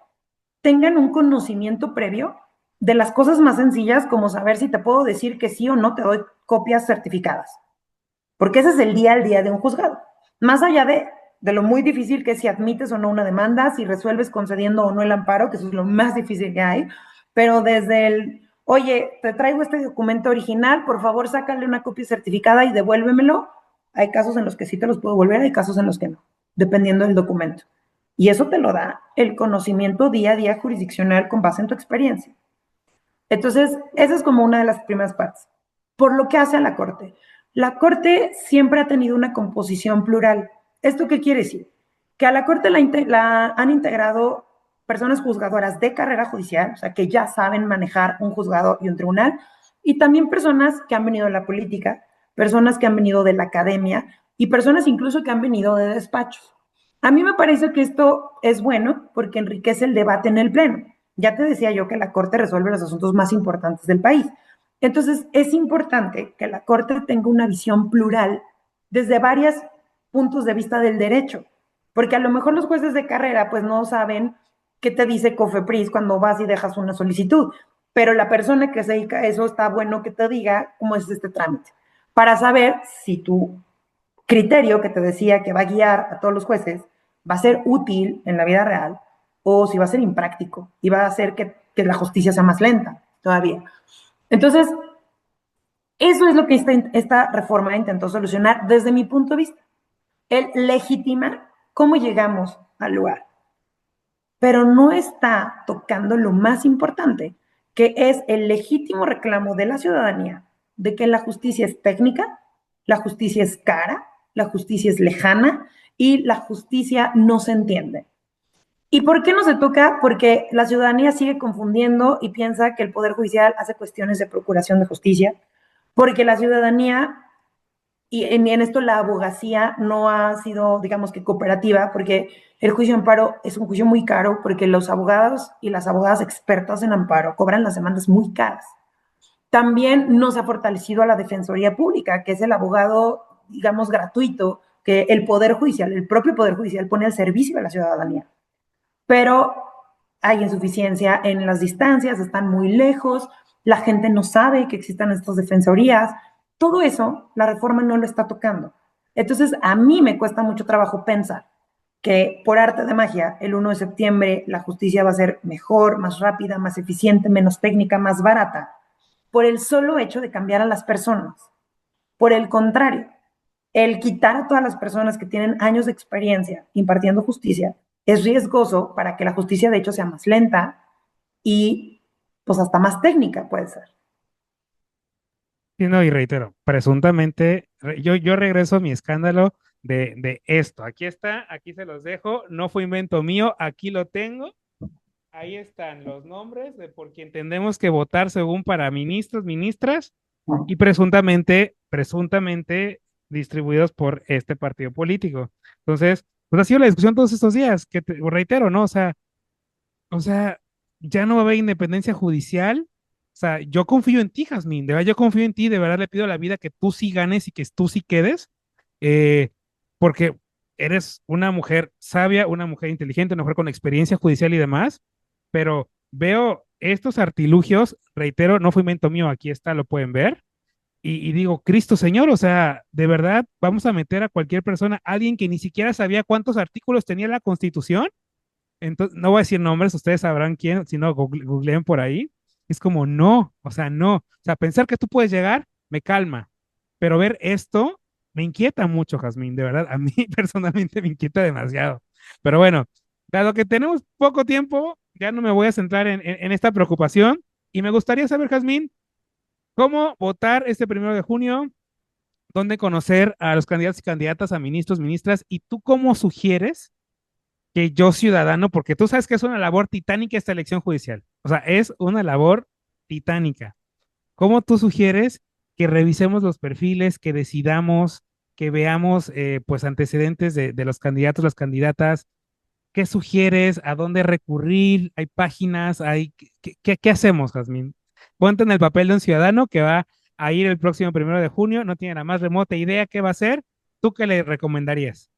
tengan un conocimiento previo de las cosas más sencillas como saber si te puedo decir que sí o no te doy copias certificadas. Porque ese es el día al día de un juzgado. Más allá de lo muy difícil que es si admites o no una demanda, si resuelves concediendo o no el amparo, que eso es lo más difícil que hay, pero desde el, oye, te traigo este documento original, por favor sácale una copia certificada y devuélvemelo. Hay casos en los que sí te los puedo devolver, hay casos en los que no, dependiendo del documento. Y eso te lo da el conocimiento día a día jurisdiccional con base en tu experiencia. Entonces, esa es como una de las primeras partes. Por lo que hace a la Corte. La Corte siempre ha tenido una composición plural. ¿Esto qué quiere decir? Que a la Corte la han integrado personas juzgadoras de carrera judicial, o sea, que ya saben manejar un juzgado y un tribunal, y también personas que han venido de la política, personas que han venido de la academia y personas incluso que han venido de despachos. A mí me parece que esto es bueno porque enriquece el debate en el Pleno. Ya te decía yo que la Corte resuelve los asuntos más importantes del país. Entonces, es importante que la Corte tenga una visión plural desde varios puntos de vista del derecho, porque a lo mejor los jueces de carrera pues no saben qué te dice COFEPRIS cuando vas y dejas una solicitud, pero la persona que se dedica a eso está bueno que te diga cómo es este trámite, para saber si tu criterio que te decía que va a guiar a todos los jueces va a ser útil en la vida real o si va a ser impráctico y va a hacer que la justicia sea más lenta todavía. Entonces, eso es lo que esta reforma intentó solucionar desde mi punto de vista. El legitimar cómo llegamos al lugar. Pero no está tocando lo más importante, que es el legítimo reclamo de la ciudadanía de que la justicia es técnica, la justicia es cara, la justicia es lejana y la justicia no se entiende. ¿Y por qué no se toca? Porque la ciudadanía sigue confundiendo y piensa que el Poder Judicial hace cuestiones de procuración de justicia, porque la ciudadanía, y en esto la abogacía no ha sido, digamos que cooperativa, porque el juicio de amparo es un juicio muy caro, porque los abogados y las abogadas expertas en amparo cobran las demandas muy caras. También no se ha fortalecido a la Defensoría Pública, que es el abogado, digamos, gratuito, que el Poder Judicial, el propio Poder Judicial pone al servicio de la ciudadanía. Pero hay insuficiencia en las distancias, están muy lejos, la gente no sabe que existan estas defensorías. Todo eso, la reforma no lo está tocando. Entonces, a mí me cuesta mucho trabajo pensar que por arte de magia, el 1 de septiembre, la justicia va a ser mejor, más rápida, más eficiente, menos técnica, más barata, por el solo hecho de cambiar a las personas. Por el contrario, el quitar a todas las personas que tienen años de experiencia impartiendo justicia es riesgoso para que la justicia de hecho sea más lenta y pues hasta más técnica puede ser. Sí, no, y reitero, presuntamente, yo regreso a mi escándalo de esto. Aquí está, aquí se los dejo, no fue invento mío, aquí lo tengo. Ahí están los nombres de por quien tendremos que votar según para ministros, ministras y presuntamente distribuidos por este partido político. Entonces, pues ha sido la discusión todos estos días, que reitero, ¿no? O sea, ya no va a haber independencia judicial. O sea, yo confío en ti, Jazmín, de verdad yo confío en ti, de verdad le pido a la vida que tú sí ganes y que tú sí quedes, eh, porque eres una mujer sabia, una mujer inteligente, una mujer con experiencia judicial y demás, pero veo estos artilugios, reitero, no fue invento mío, aquí está, lo pueden ver, y digo, Cristo Señor, o sea, de verdad, vamos a meter a cualquier persona, alguien que ni siquiera sabía cuántos artículos tenía la Constitución, entonces, no voy a decir nombres, ustedes sabrán quién, si no, googleen por ahí, es como, no, o sea, no, o sea, pensar que tú puedes llegar, me calma, pero ver esto me inquieta mucho, Jazmín, de verdad, a mí personalmente me inquieta demasiado. Pero bueno, dado que tenemos poco tiempo, ya no me voy a centrar en esta preocupación y me gustaría saber, Jazmín, cómo votar este 1 de junio, dónde conocer a los candidatos y candidatas a ministros, ministras, y tú cómo sugieres que yo ciudadano, porque tú sabes que es una labor titánica esta elección judicial, o sea, es una labor titánica. ¿Cómo tú sugieres que revisemos los perfiles, que decidamos, que veamos pues antecedentes de los candidatos, las candidatas? ¿Qué sugieres? ¿A dónde recurrir? ¿Hay páginas? ¿Qué hacemos, Jazmín? Ponte en el papel de un ciudadano que va a ir el próximo 1 de junio, no tiene la más remota idea qué va a hacer. ¿Tú qué le recomendarías?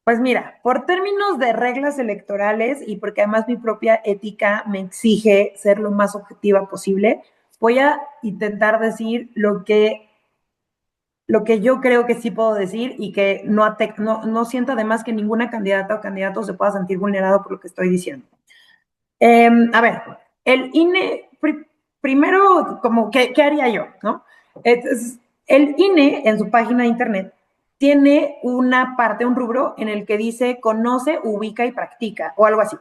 Pues mira, por términos de reglas electorales y porque además mi propia ética me exige ser lo más objetiva posible, voy a intentar decir lo que yo creo que sí puedo decir y que no siento además que ninguna candidata o candidato se pueda sentir vulnerado por lo que estoy diciendo. A ver, el INE, primero, como, ¿qué haría yo? ¿No? Entonces, el INE en su página de internet tiene una parte, un rubro en el que dice conoce, ubica y practica, o algo así.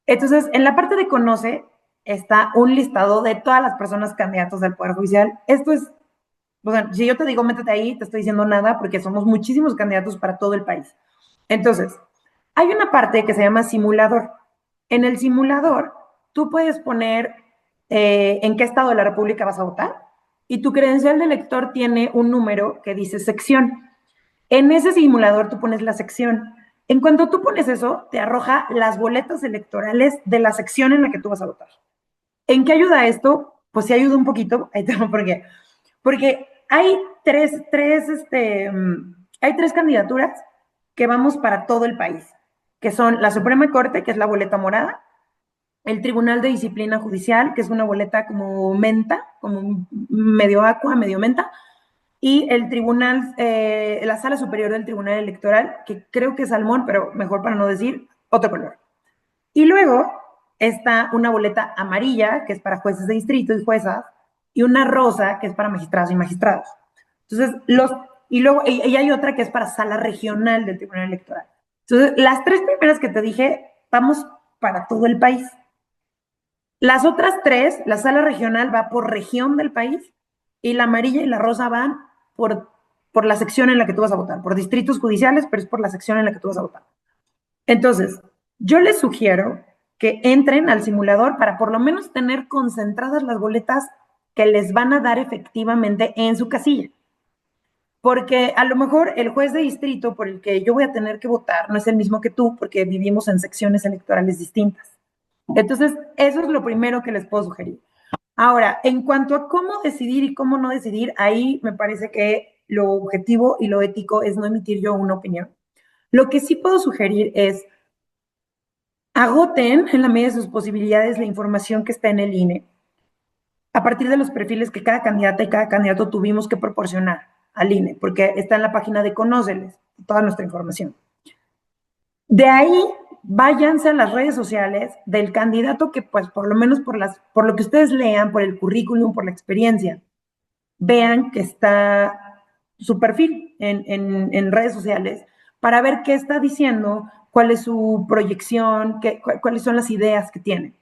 Entonces, en la parte de conoce está un listado de todas las personas candidatos del Poder Judicial. Esto es, o sea, si yo te digo métete ahí, te estoy diciendo nada porque somos muchísimos candidatos para todo el país. Entonces, hay una parte que se llama simulador. En el simulador, tú puedes poner en qué estado de la República vas a votar y tu credencial de elector tiene un número que dice sección. En ese simulador tú pones la sección. En cuanto tú pones eso, te arroja las boletas electorales de la sección en la que tú vas a votar. ¿En qué ayuda esto? Pues sí ayuda un poquito. Ahí te lo por qué. Porque hay hay tres candidaturas que vamos para todo el país, que son la Suprema Corte, que es la boleta morada, el Tribunal de Disciplina Judicial, que es una boleta como menta, como medio aqua, medio menta, y el tribunal, la Sala Superior del Tribunal Electoral, que creo que es salmón, pero mejor para no decir otro color. Y luego está una boleta amarilla, que es para jueces de distrito y juezas, y una rosa, que es para magistrados y magistrados. Entonces, y luego y hay otra que es para sala regional del Tribunal Electoral. Entonces, las tres primeras que te dije, vamos para todo el país. Las otras tres, la sala regional va por región del país y la amarilla y la rosa van por la sección en la que tú vas a votar, por distritos judiciales, pero es por la sección en la que tú vas a votar. Entonces, yo les sugiero que entren al simulador para por lo menos tener concentradas las boletas que les van a dar efectivamente en su casilla. Porque a lo mejor el juez de distrito por el que yo voy a tener que votar no es el mismo que tú porque vivimos en secciones electorales distintas. Entonces, eso es lo primero que les puedo sugerir. Ahora, en cuanto a cómo decidir y cómo no decidir, ahí me parece que lo objetivo y lo ético es no emitir yo una opinión. Lo que sí puedo sugerir es agoten en la medida de sus posibilidades la información que está en el INE a partir de los perfiles que cada candidata y cada candidato tuvimos que proporcionar al INE, porque está en la página de Conóceles toda nuestra información. De ahí, váyanse a las redes sociales del candidato que, pues, por lo menos por lo que ustedes lean, por el currículum, por la experiencia, vean que está su perfil en redes sociales para ver qué está diciendo, cuál es su proyección, cuáles son las ideas que tiene.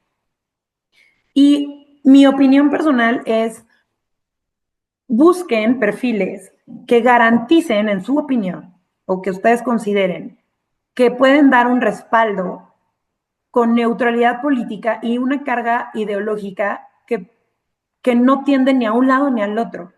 Y mi opinión personal es, busquen perfiles que garanticen, en su opinión, o que ustedes consideren, que pueden dar un respaldo con neutralidad política y una carga ideológica que no tiende ni a un lado ni al otro.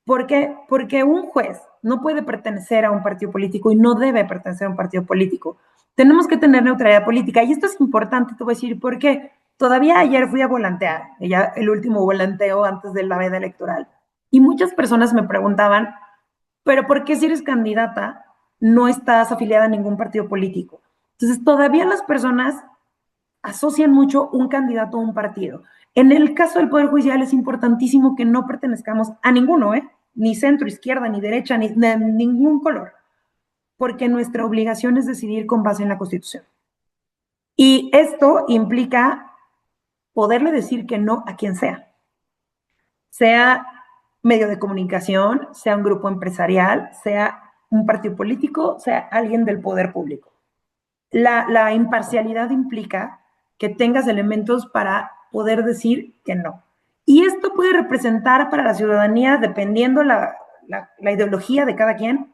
¿Por qué? Porque un juez no puede pertenecer a un partido político y no debe pertenecer a un partido político. Tenemos que tener neutralidad política y esto es importante, te voy a decir por qué. Todavía ayer fui a volantear, el último volanteo antes de la veda electoral, y muchas personas me preguntaban, ¿pero por qué si eres candidata no estás afiliada a ningún partido político. Entonces, todavía las personas asocian mucho un candidato a un partido. En el caso del Poder Judicial es importantísimo que no pertenezcamos a ninguno, ni centro, izquierda, ni derecha, ni de ningún color, porque nuestra obligación es decidir con base en la Constitución. Y esto implica poderle decir que no a quien sea medio de comunicación, sea un grupo empresarial, sea un partido político, sea alguien del poder público. La imparcialidad implica que tengas elementos para poder decir que no. Y esto puede representar para la ciudadanía, dependiendo la ideología de cada quien,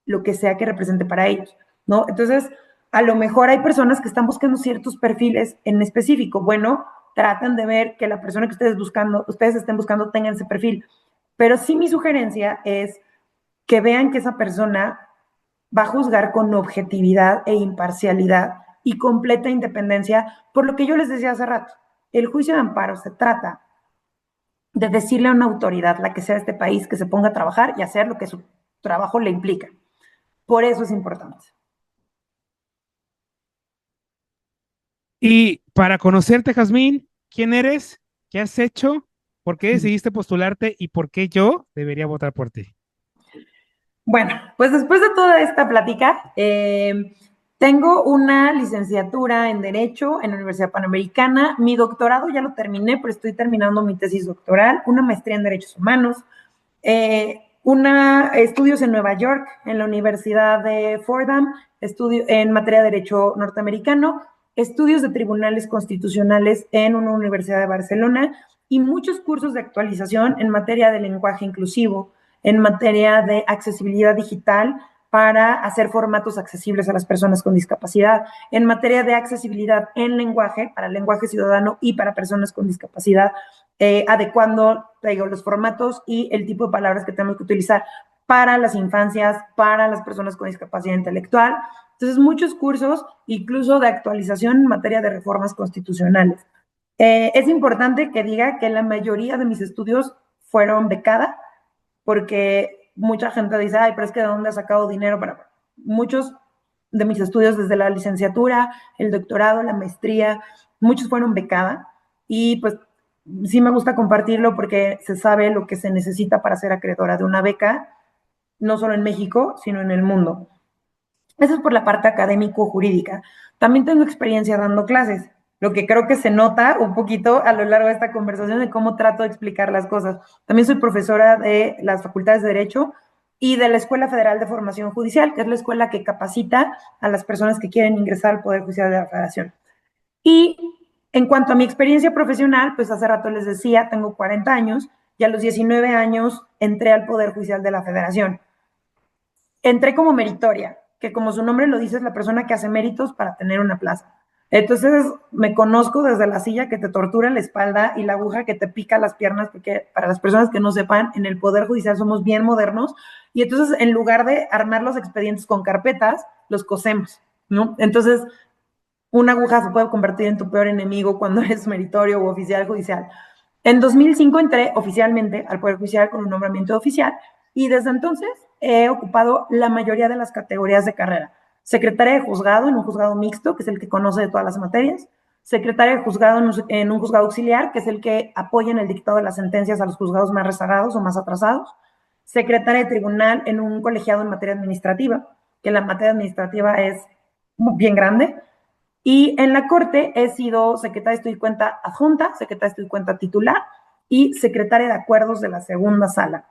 lo que sea que represente para ellos, ¿no? Entonces, a lo mejor hay personas que están buscando ciertos perfiles en específico. Bueno, tratan de ver que la persona que ustedes estén buscando tenga ese perfil. Pero sí mi sugerencia es que vean que esa persona va a juzgar con objetividad e imparcialidad y completa independencia, por lo que yo les decía hace rato. El juicio de amparo se trata de decirle a una autoridad, la que sea de este país, que se ponga a trabajar y hacer lo que su trabajo le implica. Por eso es importante. Y para conocerte, Jazmín, ¿quién eres? ¿Qué has hecho? ¿Por qué decidiste postularte? ¿Y por qué yo debería votar por ti? Bueno, pues después de toda esta plática, tengo una licenciatura en Derecho en la Universidad Panamericana. Mi doctorado ya lo terminé, pero estoy terminando mi tesis doctoral. Una maestría en Derechos Humanos. Estudios en Nueva York, en la Universidad de Fordham, estudio en materia de Derecho norteamericano, estudios de tribunales constitucionales en una universidad de Barcelona y muchos cursos de actualización en materia de lenguaje inclusivo, en materia de accesibilidad digital para hacer formatos accesibles a las personas con discapacidad, en materia de accesibilidad en lenguaje, para lenguaje ciudadano y para personas con discapacidad, adecuando, los formatos y el tipo de palabras que tenemos que utilizar para las infancias, para las personas con discapacidad intelectual. Entonces, muchos cursos, incluso de actualización en materia de reformas constitucionales. Es importante que diga que la mayoría de mis estudios fueron becada, porque mucha gente dice, ay, pero es que ¿de dónde has sacado dinero para...? Muchos de mis estudios, desde la licenciatura, el doctorado, la maestría, muchos fueron becada, y pues sí me gusta compartirlo porque se sabe lo que se necesita para ser acreedora de una beca, no solo en México, sino en el mundo. Eso es por la parte académico-jurídica. También tengo experiencia dando clases, lo que creo que se nota un poquito a lo largo de esta conversación de cómo trato de explicar las cosas. También soy profesora de las facultades de Derecho y de la Escuela Federal de Formación Judicial, que es la escuela que capacita a las personas que quieren ingresar al Poder Judicial de la Federación. Y en cuanto a mi experiencia profesional, pues hace rato les decía, tengo 40 años y a los 19 años entré al Poder Judicial de la Federación. Entré como meritoria, que como su nombre lo dice, es la persona que hace méritos para tener una plaza. Entonces me conozco desde la silla que te tortura la espalda y la aguja que te pica las piernas, porque para las personas que no sepan, en el Poder Judicial somos bien modernos, y entonces en lugar de armar los expedientes con carpetas, los cosemos, ¿no? Entonces una aguja se puede convertir en tu peor enemigo cuando eres meritorio o oficial judicial. En 2005 entré oficialmente al Poder Judicial con un nombramiento oficial, y desde entonces he ocupado la mayoría de las categorías de carrera. Secretaria de juzgado en un juzgado mixto, que es el que conoce de todas las materias. Secretaria de juzgado en un juzgado auxiliar, que es el que apoya en el dictado de las sentencias a los juzgados más rezagados o más atrasados. Secretaria de tribunal en un colegiado en materia administrativa, que la materia administrativa es bien grande. Y en la Corte he sido secretaria de estudio y cuenta adjunta, secretaria de estudio y cuenta titular y secretaria de acuerdos de la segunda sala.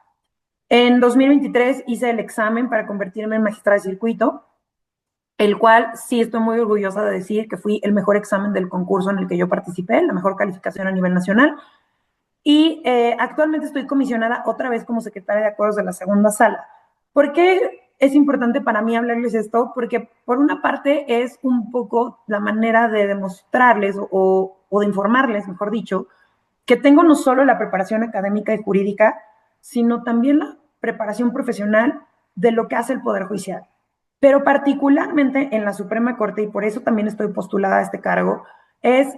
En 2023 hice el examen para convertirme en magistrada de circuito, el cual sí estoy muy orgullosa de decir que fui el mejor examen del concurso en el que yo participé, la mejor calificación a nivel nacional. Y actualmente estoy comisionada otra vez como secretaria de acuerdos de la segunda sala. ¿Por qué es importante para mí hablarles esto? Porque por una parte es un poco la manera de demostrarles o de informarles, mejor dicho, que tengo no solo la preparación académica y jurídica, sino también la preparación profesional de lo que hace el Poder Judicial. Pero particularmente en la Suprema Corte, y por eso también estoy postulada a este cargo, es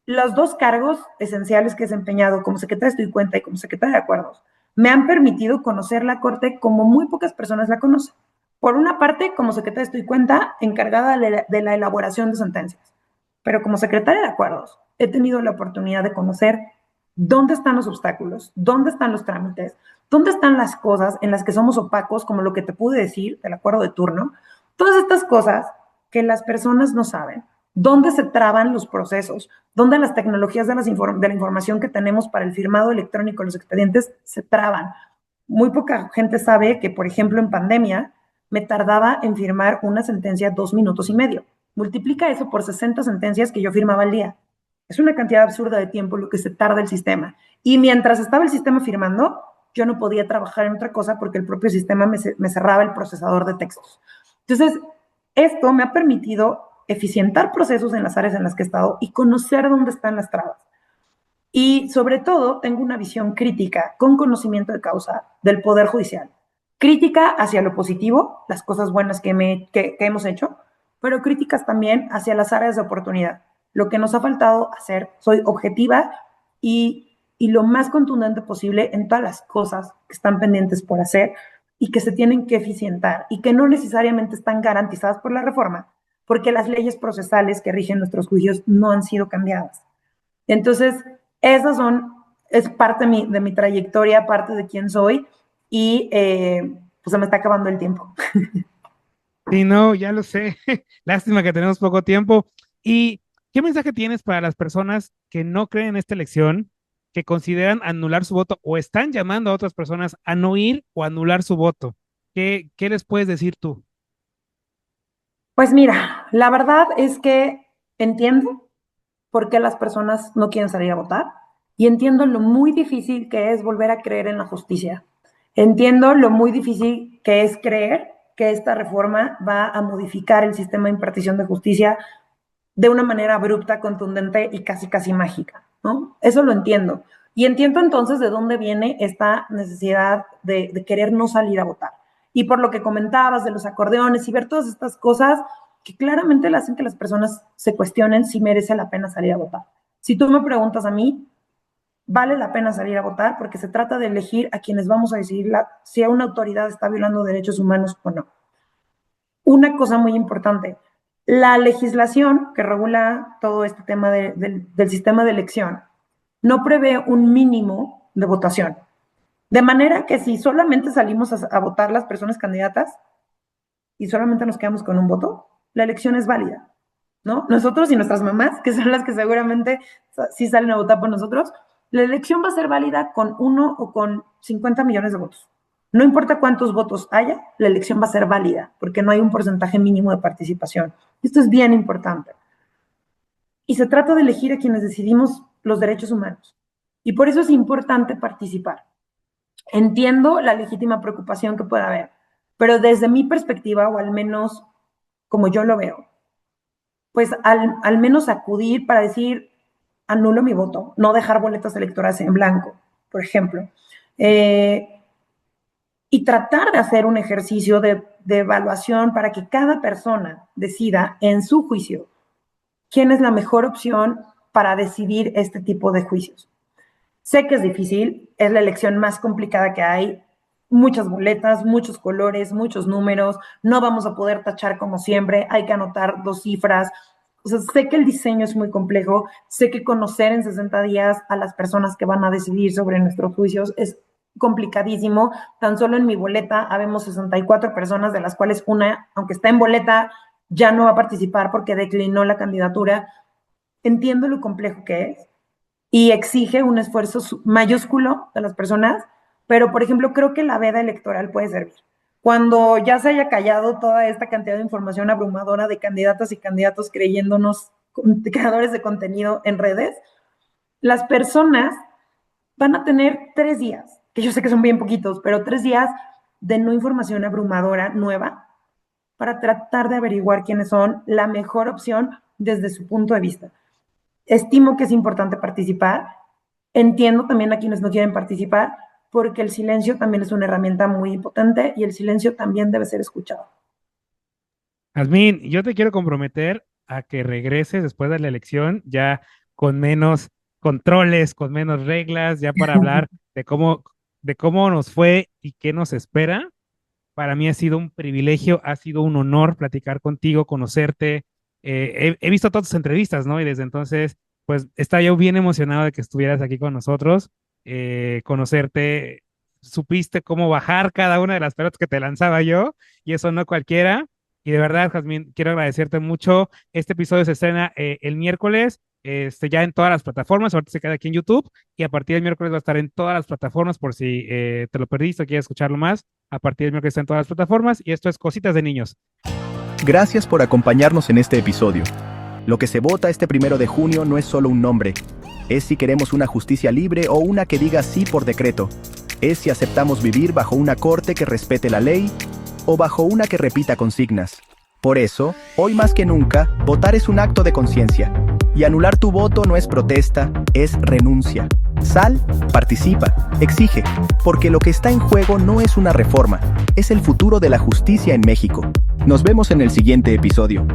los dos cargos esenciales que he desempeñado como secretaria de estudio y cuenta y como secretaria de acuerdos, me han permitido conocer la Corte como muy pocas personas la conocen. Por una parte, como secretaria estoy cuenta encargada de la elaboración de sentencias, pero como secretaria de acuerdos he tenido la oportunidad de conocer dónde están los obstáculos, dónde están los trámites, dónde están las cosas en las que somos opacos, como lo que te pude decir del acuerdo de turno, todas estas cosas que las personas no saben, dónde se traban los procesos, dónde las tecnologías de la información que tenemos para el firmado electrónico de los expedientes se traban. Muy poca gente sabe que, por ejemplo, en pandemia me tardaba en firmar una sentencia 2 minutos y medio. Multiplica eso por 60 sentencias que yo firmaba al día. Es una cantidad absurda de tiempo lo que se tarda el sistema. Y mientras estaba el sistema firmando, yo no podía trabajar en otra cosa porque el propio sistema me cerraba el procesador de textos. Entonces, esto me ha permitido eficientar procesos en las áreas en las que he estado y conocer dónde están las trabas. Y sobre todo, tengo una visión crítica, con conocimiento de causa, del Poder Judicial. Crítica hacia lo positivo, las cosas buenas que hemos hecho, pero críticas también hacia las áreas de oportunidad. Lo que nos ha faltado hacer, soy objetiva y lo más contundente posible en todas las cosas que están pendientes por hacer y que se tienen que eficientar y que no necesariamente están garantizadas por la reforma, porque las leyes procesales que rigen nuestros juicios no han sido cambiadas. Entonces, es parte de mi trayectoria, parte de quién soy y pues se me está acabando el tiempo. Sí, no, ya lo sé. Lástima que tenemos poco tiempo. ¿Y qué mensaje tienes para las personas que no creen en esta elección, que consideran anular su voto o están llamando a otras personas a no ir o anular su voto? ¿Qué les puedes decir tú? Pues mira, la verdad es que entiendo por qué las personas no quieren salir a votar y entiendo lo muy difícil que es volver a creer en la justicia. Entiendo lo muy difícil que es creer que esta reforma va a modificar el sistema de impartición de justicia de una manera abrupta, contundente y casi, casi mágica, ¿no? Eso lo entiendo. Y entiendo entonces de dónde viene esta necesidad de querer no salir a votar. Y por lo que comentabas de los acordeones y ver todas estas cosas que claramente le hacen que las personas se cuestionen si merece la pena salir a votar. Si tú me preguntas a mí, vale la pena salir a votar porque se trata de elegir a quienes vamos a decidir si una autoridad está violando derechos humanos o no. Una cosa muy importante, la legislación que regula todo este tema del sistema de elección no prevé un mínimo de votación. De manera que si solamente salimos a votar las personas candidatas y solamente nos quedamos con un voto, la elección es válida, ¿no? Nosotros y nuestras mamás, que son las que seguramente sí salen a votar por nosotros, la elección va a ser válida con 1 o con 50 millones de votos. No importa cuántos votos haya, la elección va a ser válida, porque no hay un porcentaje mínimo de participación. Esto es bien importante. Y se trata de elegir a quienes decidimos los derechos humanos. Y por eso es importante participar. Entiendo la legítima preocupación que pueda haber, pero desde mi perspectiva, o al menos como yo lo veo, pues al menos acudir para decir, anulo mi voto, no dejar boletas electorales en blanco, por ejemplo. Y tratar de hacer un ejercicio de evaluación para que cada persona decida en su juicio quién es la mejor opción para decidir este tipo de juicios. Sé que es difícil, es la elección más complicada que hay, muchas boletas, muchos colores, muchos números, no vamos a poder tachar como siempre, hay que anotar 2 cifras. O sea, sé que el diseño es muy complejo, sé que conocer en 60 días a las personas que van a decidir sobre nuestros juicios es complicadísimo. Tan solo en mi boleta habemos 64 personas, de las cuales una, aunque está en boleta, ya no va a participar porque declinó la candidatura. Entiendo lo complejo que es y exige un esfuerzo mayúsculo de las personas, pero por ejemplo creo que la veda electoral puede servir. Cuando ya se haya callado toda esta cantidad de información abrumadora de candidatas y candidatos creyéndonos creadores de contenido en redes, las personas van a tener 3 días, que yo sé que son bien poquitos, pero 3 días de no información abrumadora nueva para tratar de averiguar quiénes son la mejor opción desde su punto de vista. Estimo que es importante participar. Entiendo también a quienes no quieren participar, porque el silencio también es una herramienta muy potente y el silencio también debe ser escuchado. Jazmín, yo te quiero comprometer a que regreses después de la elección ya con menos controles, con menos reglas, ya para hablar de cómo nos fue y qué nos espera. Para mí ha sido un privilegio, ha sido un honor platicar contigo, conocerte. He visto todas tus entrevistas, ¿no? Y desde entonces, pues estaba yo bien emocionado de que estuvieras aquí con nosotros, conocerte. Supiste cómo bajar cada una de las pelotas que te lanzaba yo, y eso no cualquiera. Y de verdad, Jazmín, quiero agradecerte mucho. Este episodio se estrena el miércoles, ya en todas las plataformas. Ahorita se queda aquí en YouTube, y a partir del miércoles va a estar en todas las plataformas por si te lo perdiste o quieres escucharlo más. A partir del miércoles está en todas las plataformas, y esto es Cositas de Niños. Gracias por acompañarnos en este episodio. Lo que se vota este 1 de junio no es solo un nombre. Es si queremos una justicia libre o una que diga sí por decreto. Es si aceptamos vivir bajo una corte que respete la ley o bajo una que repita consignas. Por eso, hoy más que nunca, votar es un acto de conciencia. Y anular tu voto no es protesta, es renuncia. Sal, participa, exige, porque lo que está en juego no es una reforma, es el futuro de la justicia en México. Nos vemos en el siguiente episodio.